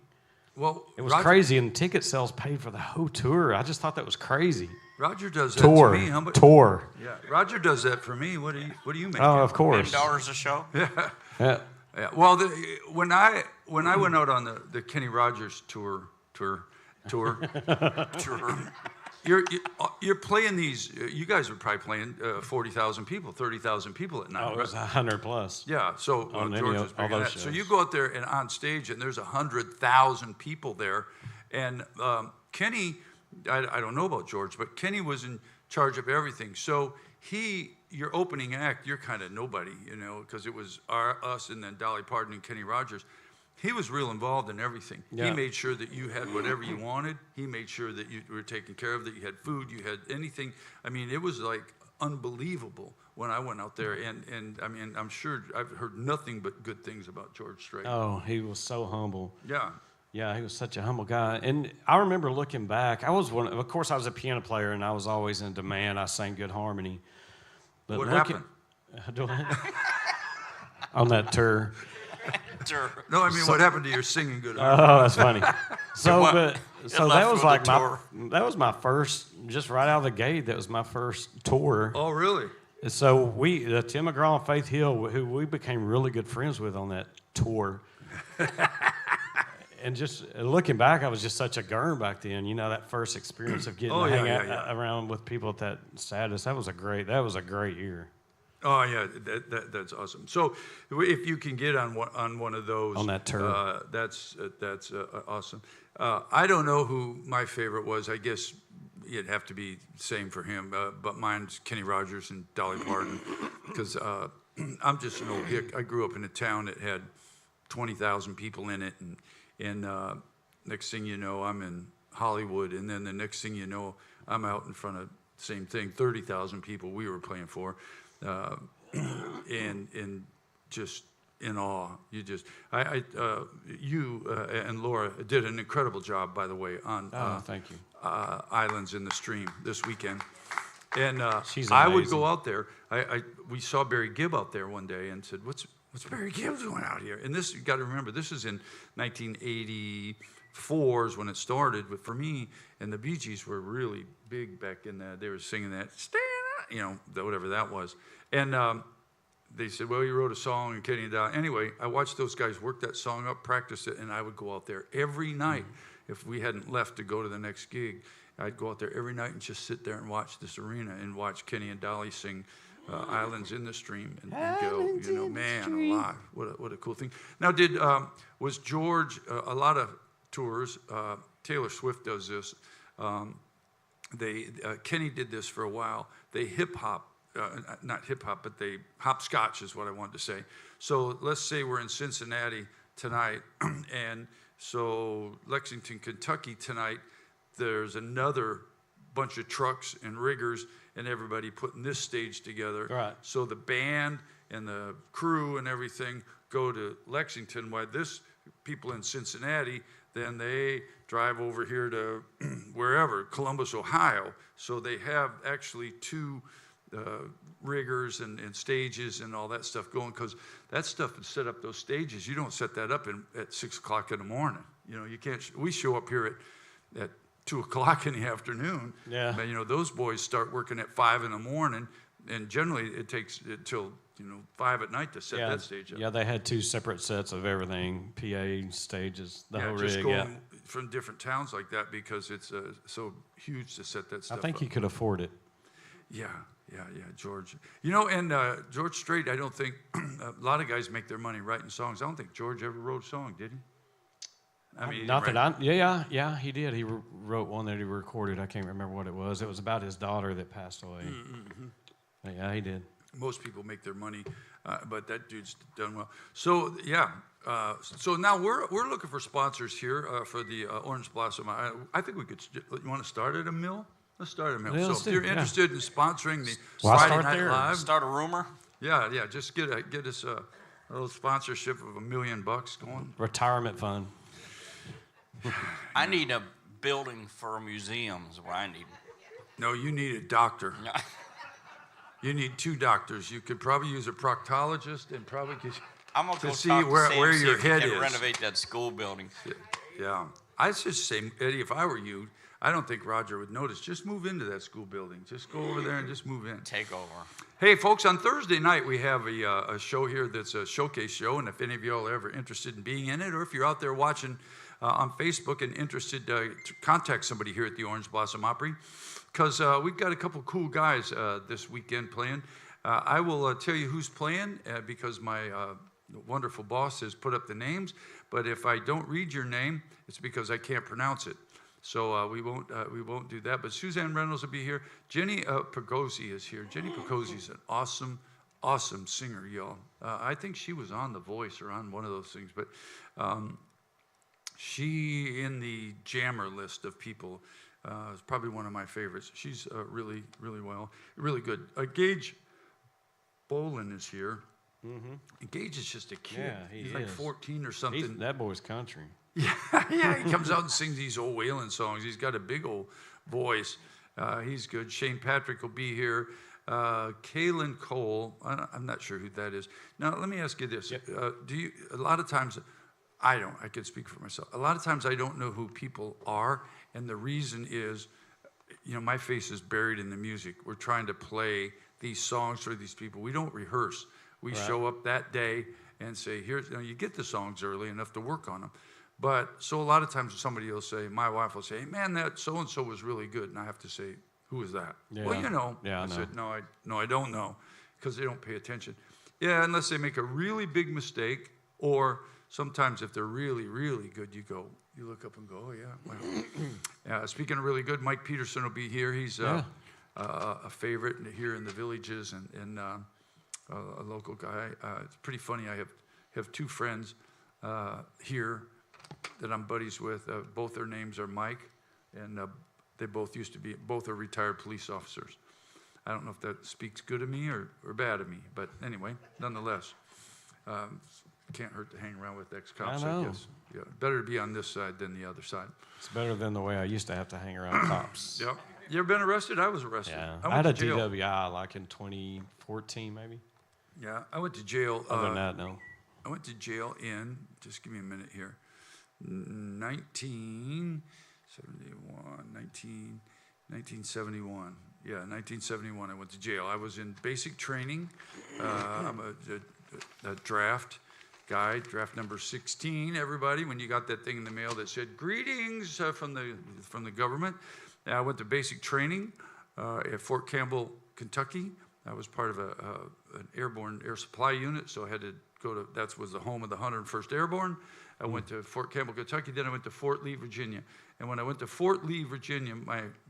Well, It was Roger, crazy, and ticket sales paid for the whole tour. I just thought that was crazy. Roger does that Tour, to me. How much? tour. Yeah, Roger does that for me. What do you make? Oh, of course. $10 a show. Yeah. Yeah. Well, when I went out on the Kenny Rogers tour, you're playing these. You guys were probably playing 40,000 people, 30,000 people at night. Oh, it was 100 plus. Yeah, so On George any was of all big in those that. So shows. you go out there and on stage, and there's 100,000 people there, and Kenny, I don't know about George, but Kenny was in charge of everything. So your opening act, you're kind of nobody, because it was us and then Dolly Parton and Kenny Rogers. He was real involved in everything. He Yeah. made sure that you had whatever you wanted. He made sure that you were taken care of, that you had food, you had anything. I mean, it was like unbelievable when I went out there. And I mean, I'm sure I've heard nothing but good things about George Strait. Oh, he was so humble. Yeah. Yeah, he was such a humble guy. And I remember looking back, of course, I was a piano player, and I was always in demand. I sang good harmony. But What looking- on that tour. Sure. No, I mean, what happened to your singing good? Oh, that's funny. So, It but so left that was with like the tour. that was my first, just right out of the gate. That was my first tour. Oh, really? So Tim McGraw and Faith Hill, who we became really good friends with on that tour. And just looking back, I was just such a gurn back then. You know, that first experience of getting Oh, to yeah, hang yeah, out yeah. around with people at that status. That was a great year. Oh yeah, that's awesome. So if you can get on one of those On that tour. that's awesome. I don't know who my favorite was. I guess it'd have to be same for him. But mine's Kenny Rogers and Dolly Parton, because I'm just an old hick. I grew up in a town that had 20,000 people in it, and next thing you know, I'm in Hollywood, and then the next thing you know, I'm out in front of same thing, 30,000 people we were playing for. And just in awe. You and Laura did an incredible job, by the way, on Thank you. Islands in the Stream this weekend. And She's I would amazing. go out there. We saw Barry Gibb out there one day and said, "What's Barry Gibb doing out here?" And this, you got to remember, this is in 1984 is when it started. But for me, and the Bee Gees were really big back in that. They were singing that, "Stand Up," you know, whatever that was. And they said, "Well, you wrote a song," and Kenny and Dolly. Anyway, I watched those guys work that song up, practice it, and I would go out there every night. If we hadn't left to go to the next gig, I'd go out there every night and just sit there and watch this arena and watch Kenny and Dolly sing "Islands in the Stream" and go, you know, man alive, what a cool thing. Now, was George a lot of tours? Taylor Swift does this. Kenny did this for a while. They hip hop. Not hip hop, but they hopscotch is what I wanted to say. So let's say we're in Cincinnati tonight, and so Lexington, Kentucky tonight, there's another bunch of trucks and riggers and everybody putting this stage together. Right. So the band and the crew and everything go to Lexington, while this people in Cincinnati, then they drive over here to wherever, Columbus, Ohio. So they have actually two riggers and stages and all that stuff going, because that stuff to set up those stages, you don't set that up at 6 o'clock in the morning. You know, you can't. We show up here at 2 o'clock in the afternoon. Yeah. But, you know, those boys start working at 5 in the morning, and generally it takes until 5 at night to set that stage up. Yeah, they had 2 separate sets of everything, PA stages, the whole just rig. going from different towns like that, because it's so huge to set that stuff I think up. he could afford it. Yeah, George. And George Strait, I don't think, a lot of guys make their money writing songs. I don't think George ever wrote a song, did he? I mean, Not that I, yeah, he did. He wrote one that he recorded. I can't remember what it was. It was about his daughter that passed away. But yeah, he did. Most people make their money, but that dude's done well. So, yeah. So now we're looking for sponsors here for the Orange Blossom. I think we could, you want to start at a mill? Let's start at a mill. Yeah, so let's if do you're it, yeah. interested in sponsoring the Well, I'll Friday start Night there. Live, Start a rumor. yeah, just get us a little sponsorship of $1 million going. Retirement fund. I need a building for a museum is what I need. No, you need a doctor. You need 2 doctors. You could probably use a proctologist and probably I'm gonna to go see talk to where Sam, your see if he head can is. renovate that school building. Yeah. I just say, Eddie, if I were you, I don't think Roger would notice. Just move into that school building. Just go over there and just move in. Take over. Hey, folks, on Thursday night, we have a show here that's a showcase show, and if any of y'all are ever interested in being in it, or if you're out there watching on Facebook and interested to contact somebody here at the Orange Blossom Opry, because we've got a couple cool guys this weekend playing. I will tell you who's playing because my wonderful boss has put up the names, but if I don't read your name, it's because I can't pronounce it. So we won't do that. But Suzanne Reynolds will be here. Jenny Pagosi is here. Jenny Pagosi is an awesome singer, y'all. I think she was on The Voice or on one of those things. But she, in the jammer list of people, is probably one of my favorites. She's really good. Gage Bolin is here. Mm-hmm. Gage is just a kid. Yeah, He's like 14 or something. That boy's country. Yeah, he comes out and sings these old Waylon songs. He's got a big old voice. He's good. Shane Patrick will be here. Kaylin Cole, I'm not sure who that is. Now, let me ask you this. Yep. A lot of times, I can speak for myself. A lot of times I don't know who people are, and the reason is, my face is buried in the music. We're trying to play these songs for these people. We don't rehearse. We show up that day and say, you get the songs early enough to work on them. But so a lot of times somebody will say, my wife will say, hey, man, that so-and-so was really good. And I have to say, who is that? Yeah. Well, you know. Yeah, I know. said, no, I don't know, because they don't pay attention. Yeah, unless they make a really big mistake, or sometimes if they're really, really good, you look up and go, oh, yeah. Well. Yeah, speaking of really good, Mike Peterson will be here. He's a favorite here in the Villages, and a local guy. It's pretty funny. I have two friends here that I'm buddies with. Both their names are Mike, and they both are retired police officers. I don't know if that speaks good of me or bad of me, but anyway, nonetheless, can't hurt to hang around with ex-cops, I guess. Yeah, better to be on this side than the other side. It's better than the way I used to have to hang around cops. Yep. You ever been arrested? I was arrested. Yeah. I I had went a to jail. DWI like in 2014 maybe. Yeah, I went to jail. Other than that, no. I went to jail in, just give me a minute here, 1971. Yeah, 1971 I went to jail. I was in basic training. I'm a draft guy, draft number 16, everybody, when you got that thing in the mail that said, greetings from the government. And I went to basic training at Fort Campbell, Kentucky. I was part of an airborne air supply unit, so I had to go to, that was the home of the 101st Airborne. I went to Fort Campbell, Kentucky, then I went to Fort Lee, Virginia. And when I went to Fort Lee, Virginia,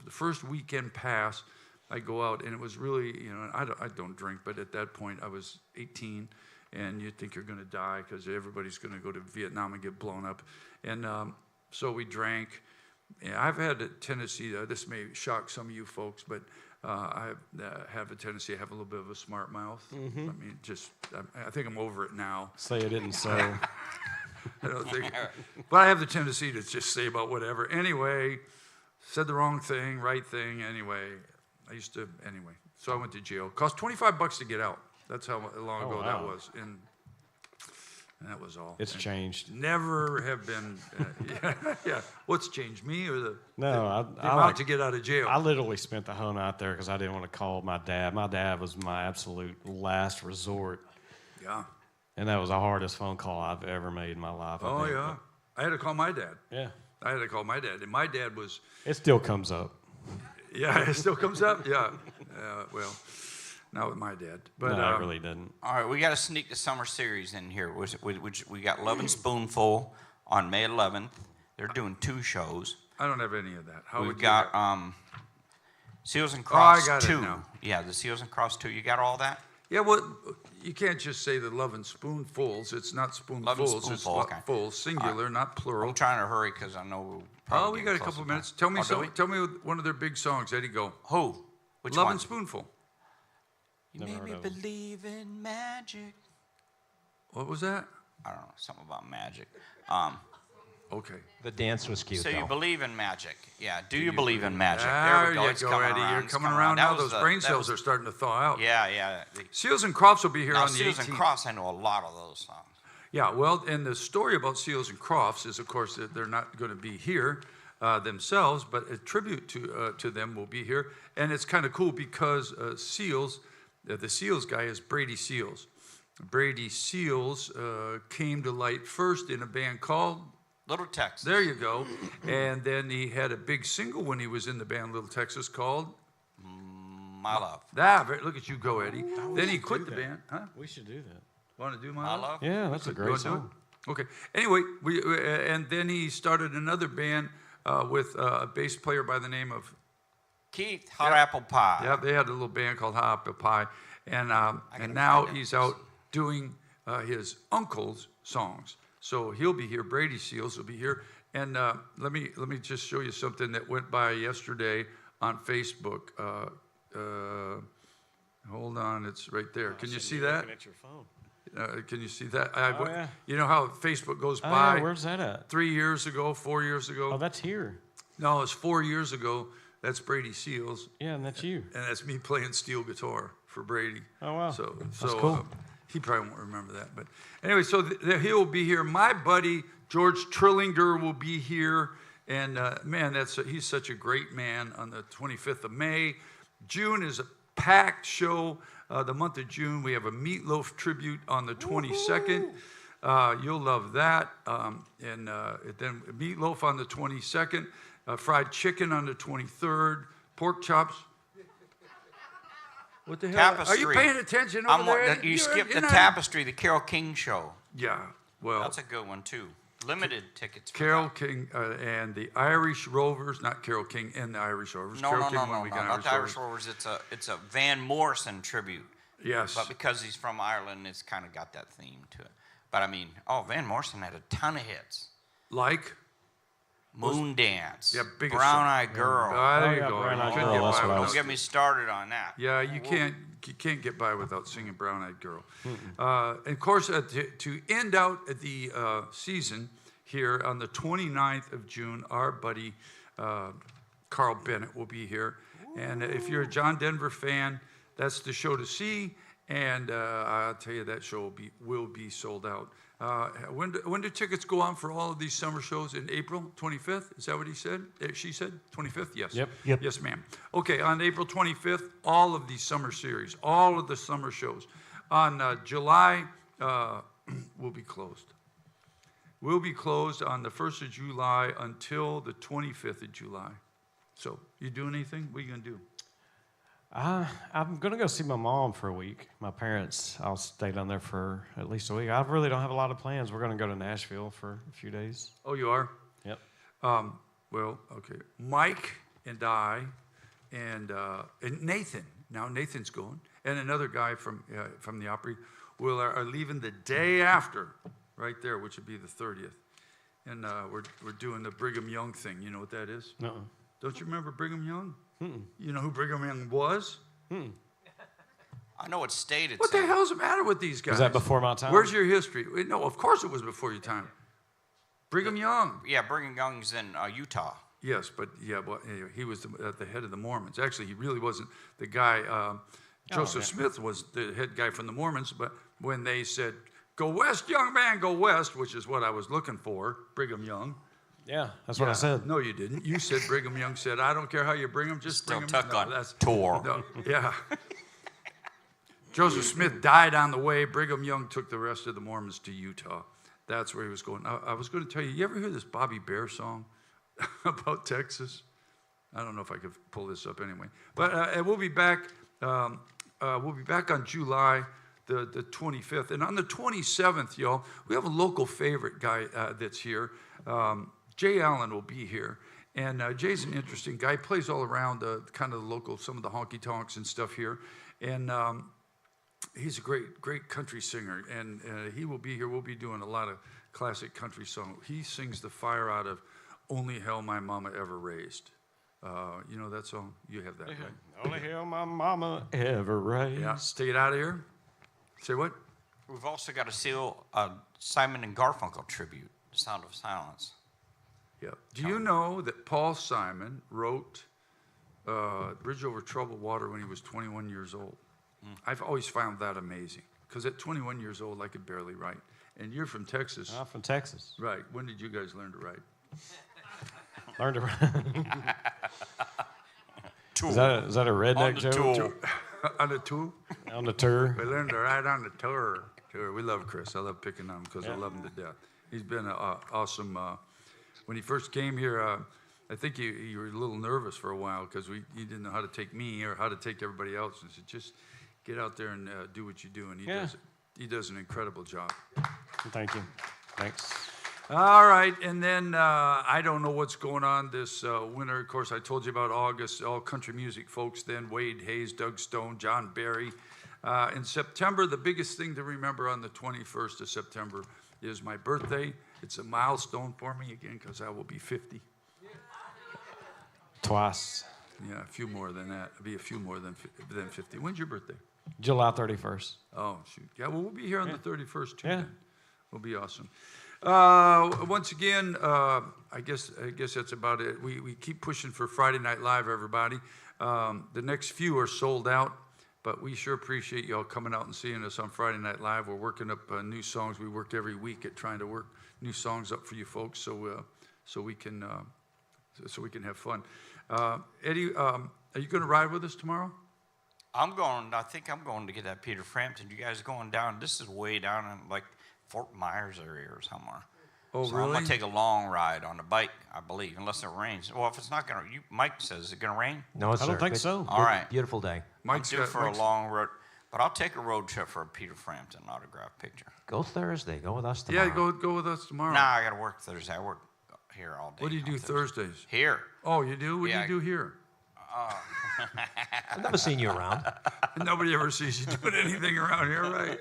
the first weekend pass, I go out, and it was really, I don't drink, but at that point I was 18, and you think you're going to die because everybody's going to go to Vietnam and get blown up. And so we drank. Yeah, I've had a tendency, this may shock some of you folks, but I have a tendency, I have a little bit of a smart mouth. I mean, I think I'm over it now. Say it didn't so. I don't think, but I have the tendency to just say about whatever. Anyway, said the wrong thing, right thing. Anyway, so I went to jail. Cost $25 to get out. That's how long ago that was. And that was all. It's changed. Never have been. Yeah. What's changed, me or the No, the amount to get out of jail? I literally spent the whole night there because I didn't want to call my dad. My dad was my absolute last resort. Yeah. And that was the hardest phone call I've ever made in my life. Oh, yeah. I had to call my dad. Yeah. I had to call my dad. And my dad was. It still comes up. Yeah, it still comes up? Yeah. Well, not with my dad. But, No, it really didn't. All right, we got to sneak the summer series in here. We got Lovin' Spoonful on May 11th. They're doing 2 shows. I don't have any of that. How We've would you got have- Seals and Cross I got it 2. now. Yeah, the Seals and Cross 2. You got all that? Yeah, well, you can't just say the Lovin' Spoonfuls. It's not spoonfuls. It's Spoonful, okay. full, singular, not plural. I'm trying to hurry because I know we'll probably Oh, we get got a close couple to minutes. time. Tell me Oh, do we? Tell me one of their big songs. Eddie, go. Who? Which Lovin' one? Spoonful. You Never made heard me of 'em. believe in magic. What was that? I don't know, something about magic. Okay. The dance was cute, So though. you believe in magic? Yeah. Do you believe in magic? There we go. you It's go, coming Eddie. around. You're It's coming around now. That was Those brain that cells was- are starting to thaw out. Yeah. Seals and Crofts will be here Now, on the Seals 18th. and Cross, I know a lot of those songs. Yeah, well, and the story about Seals and Crofts is, of course, that they're not going to be here themselves, but a tribute to them will be here. And it's kind of cool because Seals, the Seals guy is Brady Seals. Brady Seals came to light first in a band called Little Texas. There You Go. And then he had a big single when he was in the band Little Texas called My Love. Look at you go, Eddie. Then he quit the band. Huh? We should do that. Want to do My My Love? Love? Yeah, that's a You great wanna do song. it? Okay. Anyway, and then he started another band with a bass player by the name of Keith, Hot Apple Pie. Yeah, they had a little band called Hot Apple Pie, and gotta now find he's out. out doing his uncle's songs. So he'll be here. Brady Seals will be here, and let me just show you something that went by yesterday on Facebook. Hold on, it's right there. Can you see that? Looking at your phone. Can you see that? yeah. You know how Facebook goes Oh, by? yeah, where's that at? 3 years ago, 4 years ago. Oh, that's here. No, it's 4 years ago. That's Brady Seals, Yeah, and that's you. and that's me playing steel guitar for Brady. Oh, wow. So That's cool. he probably won't remember that. But anyway, so he will be here. My buddy George Trillinger will be here, and man, he's such a great man. On the 25th of May, June is a packed show. The month of June, we have a Meatloaf tribute on the 22nd. You'll love that. And then meatloaf on the 22nd, fried chicken on the 23rd, pork chops. What the hell? Are you Tapestry. paying attention over there? You skipped You're the not- Tapestry, the Carole King show. Yeah, well. That's a good one, too. Limited tickets. For Carole that. King and the Irish Rovers, not Carole King and the Irish Rovers. Carole King one weekend, not the Irish Rovers. It's a Van Morrison tribute. Yes. But because he's from Ireland, it's kind of got that theme to it. But I mean, Van Morrison had a ton of hits. Like? Moon Dance. Yeah, biggest Brown song. Eyed Girl. There you yeah, go. Brown You Eyed couldn't Girl, get that's by what I without- Don't get me started on that. Yeah, you can't get by without singing Brown Eyed Girl. And of course, to end out the season here on the 29th of June, our buddy Carl Bennett will be here. And if you're a John Denver fan, that's the show to see. And I'll tell you, that show will be sold out. When do tickets go on for all of these summer shows? In April 25th? Is that what he said? She said 25th? Yes. Yep. Yes, ma'am. Okay, on April 25th, all of these summer series, all of the summer shows. On July, will be closed. We'll be closed on the 1st of July until the 25th of July. So, you doing anything? What are you going to do? I'm going to go see my mom for a week. My parents, I'll stay down there for at least a week. I really don't have a lot of plans. We're going to go to Nashville for a few days. Oh, you are? Yep. Well, okay. Mike and I and Nathan. Now Nathan's going, and another guy from the Opry are leaving the day after, right there, which would be the 30th. And we're doing the Brigham Young thing. You know what that is? Uh-uh. Don't you remember Brigham Young? You know who Brigham Young was? I know what state it's What the in. hell's the matter with these guys? Was that before my time? Where's your history? No, of course it was before your time. Brigham Young. Yeah, Brigham Young's in Utah. Yes, but he was at the head of the Mormons. Actually, he really wasn't the guy. Joseph Smith was the head guy from the Mormons, but when they said, "Go west, young man, go west," which is what I was looking for, Brigham Young. Yeah, that's what I said. No, you didn't. You said Brigham Young said, "I don't care how you bring them, just Still bring them." tuck on tour. No, yeah. Joseph Smith died on the way. Brigham Young took the rest of the Mormons to Utah. That's where he was going. I was going to tell you, you ever hear this Bobby Bear song about Texas? I don't know if I could pull this up anyway. But we'll be back. We'll be back on July the 25th. And on the 27th, y'all, we have a local favorite guy that's here. Jay Allen will be here. And Jay's an interesting guy. He plays all around kind of the local, some of the honky-tonks and stuff here. And he's a great country singer. And he will be here. We'll be doing a lot of classic country songs. He sings the fire out of Only Hell My Mama Ever Raised. You know that song? You have that, right? Only hell my mama ever raised. Yeah. Stay it out of here. Say what? We've also got a Simon and Garfunkel tribute, The Sound of Silence. Yeah. Do you know that Paul Simon wrote Bridge Over Troubled Water when he was 21 years old? I've always found that amazing because at 21 years old, I could barely write. And you're from Texas. I'm from Texas. Right. When did you guys learn to write? Learned to Tool. Is that a redneck On the joke? tool. On the tour? On the tour? We learned to write on the tour. We love Chris. I love picking on him because I love him to death. He's been awesome. When he first came here, I think you were a little nervous for a while because you didn't know how to take me or how to take everybody else. And said, just get out there and do what you do. And he does an incredible job. Thank you. Thanks. All right, and then I don't know what's going on this winter. Of course, I told you about August, all country music folks then, Wade Hayes, Doug Stone, John Barry. In September, the biggest thing to remember on the 21st of September is my birthday. It's a milestone for me again because I will be 50. Twice. Yeah, a few more than that. It'll be a few more than 50. When's your birthday? July 31st. Oh, shoot. Yeah, well, we'll be here on the 31st, too. Yeah. Then. We'll be awesome. Once again, I guess that's about it. We keep pushing for Friday Night Live, everybody. The next few are sold out, but we sure appreciate y'all coming out and seeing us on Friday Night Live. We're working up new songs. We work every week at trying to work new songs up for you folks, so we can have fun. Eddie, are you going to ride with us tomorrow? I think I'm going to get that Peter Frampton. You guys going down? This is way down in like Fort Myers area or somewhere. Oh, so really? I'm gonna take a long ride on the bike, I believe, unless it rains. Well, if it's not gonna, Mike says, is it gonna rain? No, sir. I don't think Good- so. All right. Beautiful day. I'm due for a long road, but I'll take a road trip for a Peter Frampton autograph picture. Go Thursday. Go with us tomorrow. Yeah, go with us tomorrow. Nah, I gotta work Thursday. I work here all day. What do you on do Thursday. Thursdays? Here. Oh, you do? What Yeah, do you do here? I've never seen you around. Nobody ever sees you doing anything around here, right?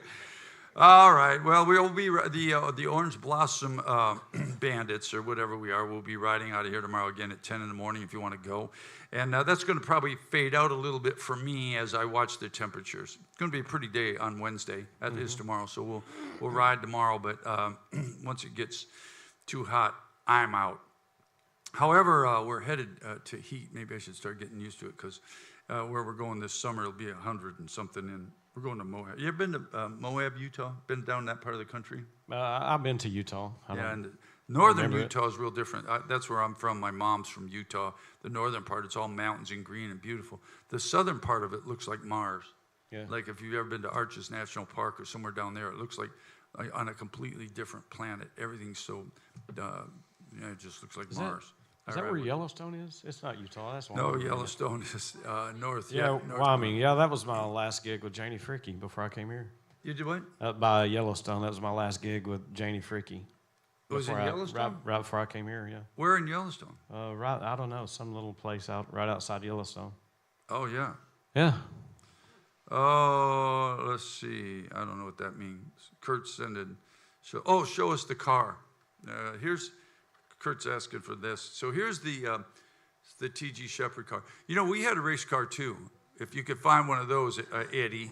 All right. Well, we'll be the Orange Blossom Bandits or whatever we are. We'll be riding out of here tomorrow again at 10 in the morning if you want to go. And that's going to probably fade out a little bit for me as I watch the temperatures. It's going to be a pretty day on Wednesday. That is tomorrow, so we'll ride tomorrow. But once it gets too hot, I'm out. However, we're headed to heat. Maybe I should start getting used to it because where we're going this summer, it'll be 100 and something. And we're going to Moab. You ever been to Moab, Utah? Been down that part of the country? I've been to Utah. Yeah, and northern remember it. Utah is real different. That's where I'm from. My mom's from Utah. The northern part, it's all mountains and green and beautiful. The southern part of it looks like Mars. Yeah. Like if you've ever been to Arches National Park or somewhere down there, it looks like on a completely different planet. Everything's so, it just looks like Mars. Is that where Yellowstone is? It's not Utah. That's No, Wyoming. Yellowstone is north. Yeah, north. Wyoming. Yeah, that was my last gig with Janie Fricky before I came here. You did what? Up by Yellowstone. That was my last gig with Janie Fricky. Was it Before I- Yellowstone? Right before I came here, yeah. Where in Yellowstone? Right, I don't know, some little place right outside Yellowstone. Oh, yeah. Yeah. Oh, let's see. I don't know what that means. Kurt's sending. Show us the car. Here's Kurt's asking for this. So here's the TG Shepard car. You know, we had a race car too. If you could find one of those, Eddie,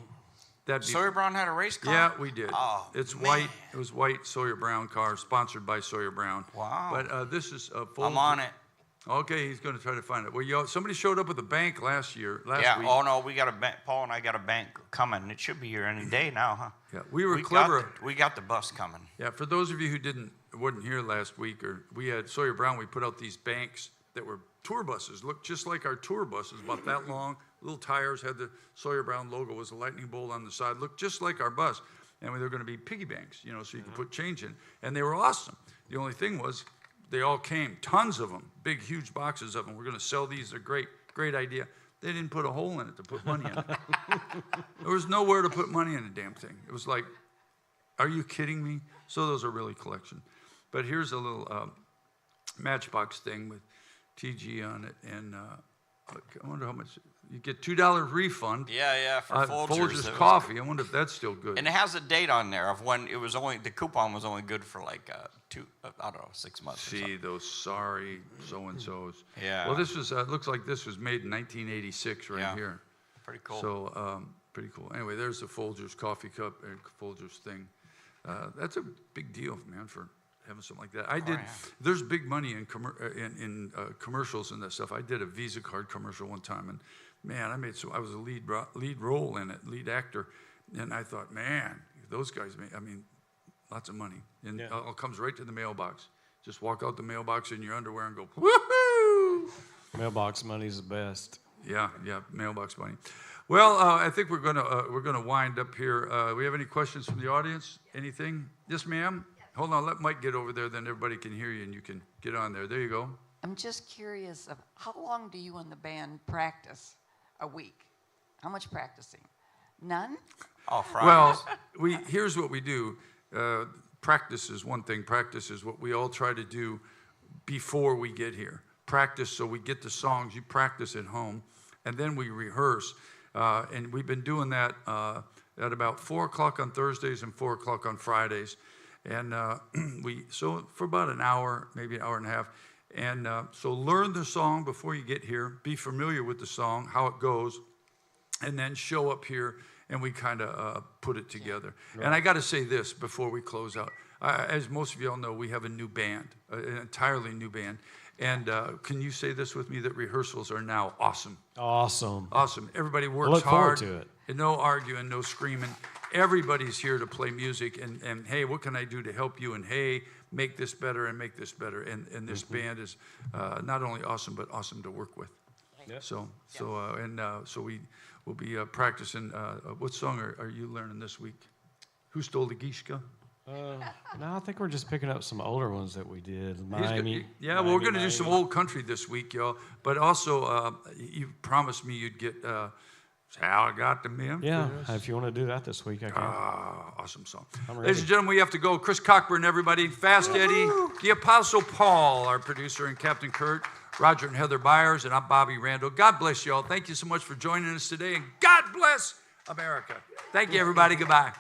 that'd be. Sawyer Brown had a race car? Yeah, we did. Oh, it's man. white. It was white Sawyer Brown car, sponsored by Sawyer Brown. Wow. But this is a full. I'm on it. Okay, he's going to try to find it. Well, somebody showed up at the bank last week. Oh no, we got a bank. Paul and I got a bank coming. It should be here any day now, huh? Yeah, we were clever. We got the bus coming. Yeah, for those of you who wasn't here last week, or we had Sawyer Brown, we put out these banks that were tour buses, looked just like our tour buses, about that long, little tires, had the Sawyer Brown logo, was a lightning bolt on the side, looked just like our bus. And they were going to be piggy banks, so you could put change in. And they were awesome. The only thing was, they all came, tons of them, big, huge boxes of them. We're going to sell these. They're great, great idea. They didn't put a hole in it to put money in it. There was nowhere to put money in the damn thing. It was like, are you kidding me? So those are really collection. But here's a little Matchbox thing with TG on it. And I wonder how much. You get $2 refund. Yeah, for Folgers. Folgers coffee. I wonder if that's still good. And it has a date on there of when it was the coupon was only good for like 6 months. See those sorry so-and-sos. Yeah. Well, this was looks like this was made in 1986 right here. Pretty cool. So pretty cool. Anyway, there's the Folgers coffee cup and Folgers thing. That's a big deal, man, for having something like that. There's big money in commercials and that stuff. I did a Visa card commercial one time, and man, I was a lead role in it, lead actor, and I thought, man, those guys lots of money, and it all comes right to the mailbox. Just walk out the mailbox in your underwear and go, woohoo! Mailbox money's the best. Yeah, mailbox money. Well, I think we're gonna wind up here. We have any questions from the audience? Anything? Yes, ma'am. Hold on, let Mike get over there, then everybody can hear you and you can get on there. There you go. I'm just curious of how long do you and the band practice a week? How much practicing? None? Oh, Fridays. Well, here's what we do. Practice is one thing. Practice is what we all try to do before we get here. Practice so we get the songs. You practice at home, and then we rehearse. And we've been doing that at about 4 o'clock on Thursdays and 4 o'clock on Fridays. And so for about an hour, maybe an hour and a half. And so learn the song before you get here. Be familiar with the song, how it goes, and then show up here and we kind of put it together. Right. And I got to say this before we close out. As most of you all know, we have a new band, an entirely new band. And can you say this with me, that rehearsals are now awesome? Awesome. Awesome. Everybody works look hard. Forward to it. And no arguing, no screaming. Everybody's here to play music. And hey, what can I do to help you? And hey, make this better and make this better. And this band is not only awesome, but awesome to work with. Yep. So we will be practicing. What song are you learning this week? Who Stole the Gishka? No, I think we're just picking up some older ones that we did. He's Miami. yeah, well, we're going to do Miami. some old country this week, y'all. But also, you promised me you'd get How I Got to Memphis. Yeah, if you want to do that this week, I can. Awesome song. I'm Ladies ready. and gentlemen, we have to go. Chris Cockburn, everybody. Fast Eddie, the Apostle Paul, our producer, and Captain Kurt, Roger and Heather Byers, and I'm Bobby Randall. God bless y'all. Thank you so much for joining us today, and God bless America. Thank you, everybody. Goodbye.